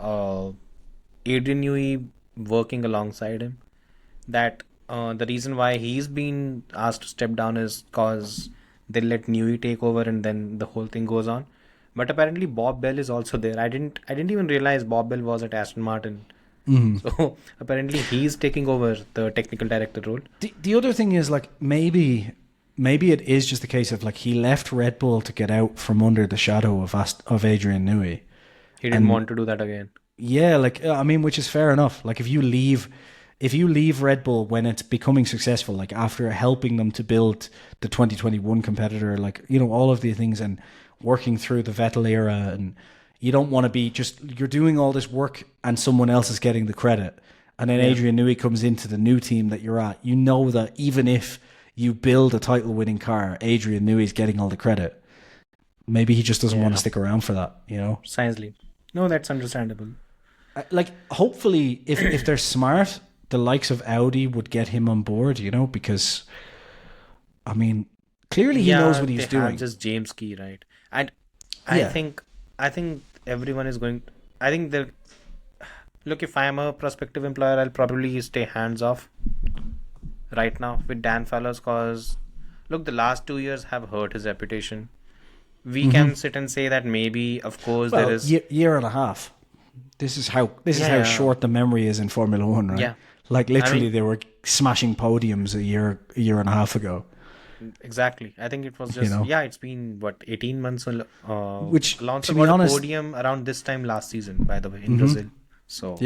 Adrian Newey working alongside him. That the reason why he's been asked to step down is because they let Newey take over, and then the whole thing goes on. But apparently Bob Bell is also there. I didn't even realize Bob Bell was at Aston Martin. Mm-hmm. So apparently he's taking over the technical director role. The other thing is like maybe it is just a case of like he left Red Bull to get out from under the shadow of Adrian Newey. He didn't want to do that again. Yeah, like I mean, which is fair enough. Like if you leave Red Bull when it's becoming successful, like after helping them to build the 2021 competitor, like all of these things, and working through the Vettel era, and you don't want to be you're doing all this work and someone else is getting the credit, and then Adrian Newey comes into the new team that you're at. That even if you build a title-winning car, Adrian Newey's getting all the credit. Maybe he just doesn't want to stick around for that, Precisely. No, that's understandable. Like, hopefully, if they're smart, the likes of Audi would get him on board, because, I mean, clearly he knows what he's doing. Just James Key, right? And I think everyone is going. I think look, if I'm a prospective employer, I'll probably stay hands off right now with Dan Fallows, because look, the last 2 years have hurt his reputation. We can sit and say that maybe, of course, there is year and a half. This is how short the memory is in Formula One, right? Yeah. Like literally, they were smashing podiums a year and a half ago. Exactly. I think it was just it's been 18 months. Which, Alonso to be honest, got a podium around this time last season, by the way, in Brazil. So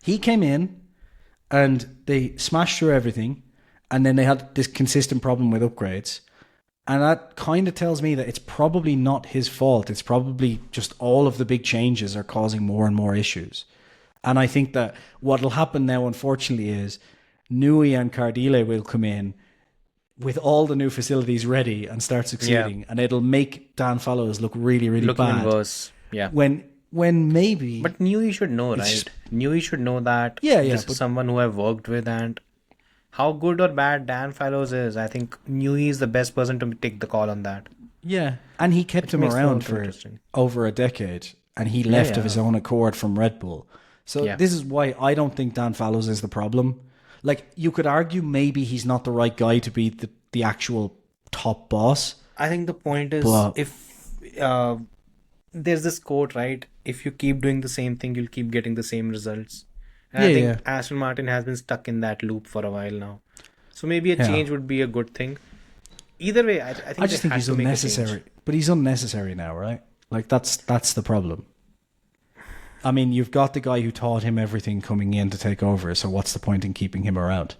he came in and they smashed through everything, and then they had this consistent problem with upgrades. And that kind of tells me that it's probably not his fault. It's probably just all of the big changes are causing more and more issues. And I think that what will happen now, unfortunately, is Newey and Cardile will come in with all the new facilities ready and start succeeding. And it'll make Dan Fallows look really, really bad. Looking worse. Yeah. When maybe... But Newey should know, right? Newey should know that this is someone who I've worked with, and how good or bad Dan Fallows is, I think Newey is the best person to take the call on that. Yeah, and he kept him around for over a decade, and he left of his own accord from Red Bull. So this is why I don't think Dan Fallows is the problem. Like, you could argue maybe he's not the right guy to be the actual top boss. I think the point is, if there's this quote, right? If you keep doing the same thing, you'll keep getting the same results. And I think Aston Martin has been stuck in that loop for a while now. So maybe a change would be a good thing. Either way, I just think he's unnecessary. But he's unnecessary now, right? Like, that's the problem. I mean, you've got the guy who taught him everything coming in to take over, so what's the point in keeping him around?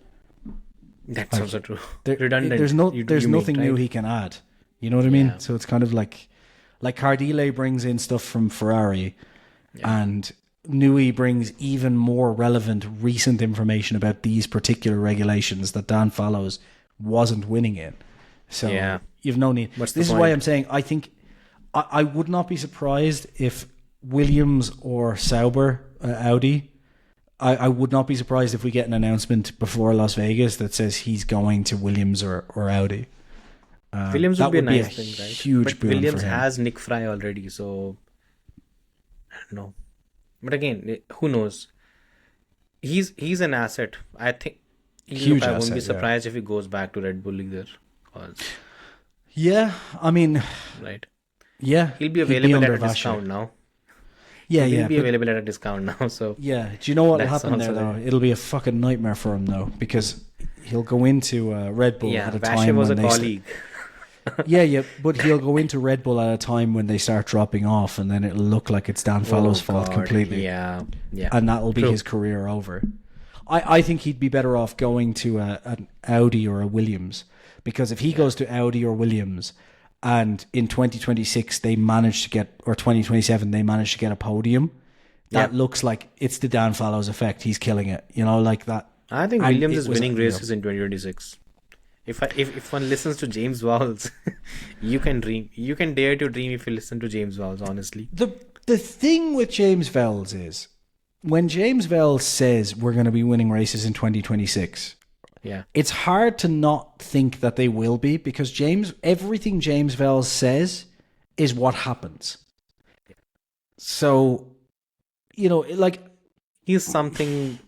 That's also true. Redundant. There's nothing new he can add. You know what I mean? Yeah. So it's kind of like Cardile brings in stuff from Ferrari, and Nui brings even more relevant recent information about these particular regulations that Dan Fallows wasn't winning in. So you've no need. What's this the is why point? I'm saying I think I would not be surprised if Williams or Sauber, Audi, I would not be surprised if we get an announcement before Las Vegas that says he's going to Williams or Audi. Williams that would be a would nice thing, right? Huge but boon Williams for him. has Nick Fry already, so I don't know. But again, who knows? He's an asset. I think. Huge I won't be asset, surprised if he goes back to Red Bull either. Yeah, I mean, Right. yeah, He'll be available at under a discount now. Yeah, He'll be but- available at a discount now. So Yeah, do you know what will That's happen there also though? there. It'll be a fucking nightmare for him though, because he'll go into Red Bull yeah, at a Vashe time was a when they colleague. yeah, but he'll go into Red Bull at a time when they start dropping off, and then it'll look like it's Dan Fallows' fault God, completely. Yeah, yeah. And that'll be True. his career over. I think he'd be better off going to an Audi or a Williams, because if he goes to Audi or Williams and in 2026 they manage to get, or 2027 they manage to get a podium, that looks like it's the Dan Fallows effect. He's killing it, like that. I think And Williams it is was, winning races in 2026. If one listens to James Vowles, you can dream. You can dare to dream if you listen to James Vowles, honestly. The thing with James Vowles is, when James Vowles says we're going to be winning races in 2026, Yeah. it's hard to not think that they will be, because everything James Vowles says is what happens. So, like, He's something,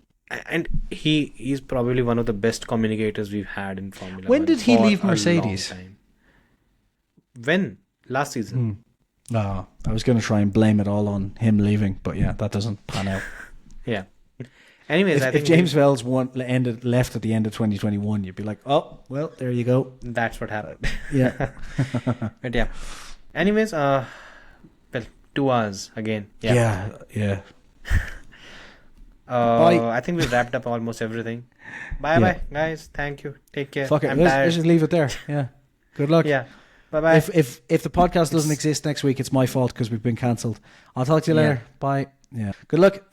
and he's probably one of the best communicators we've had in Formula when 1 did he for leave a long Mercedes? time. When? Last season. No, I was going to try and blame it all on him leaving, but yeah, that doesn't pan out. Yeah. Anyways, I If think James Vowles left at the end of 2021, you'd be like, oh, well, there you go. that's what happened. Yeah. But yeah. Anyways, well, 2 hours again. Yeah. Yeah. I think we've wrapped up almost everything. Bye Yeah. bye, guys. Thank you. Take care. Fuck it. I'm Let's tired. just leave it there. Yeah. Good luck. Yeah. Bye bye. If the podcast doesn't exist next week, it's my fault because we've been cancelled. I'll talk to you later. Bye. Yeah. Good luck.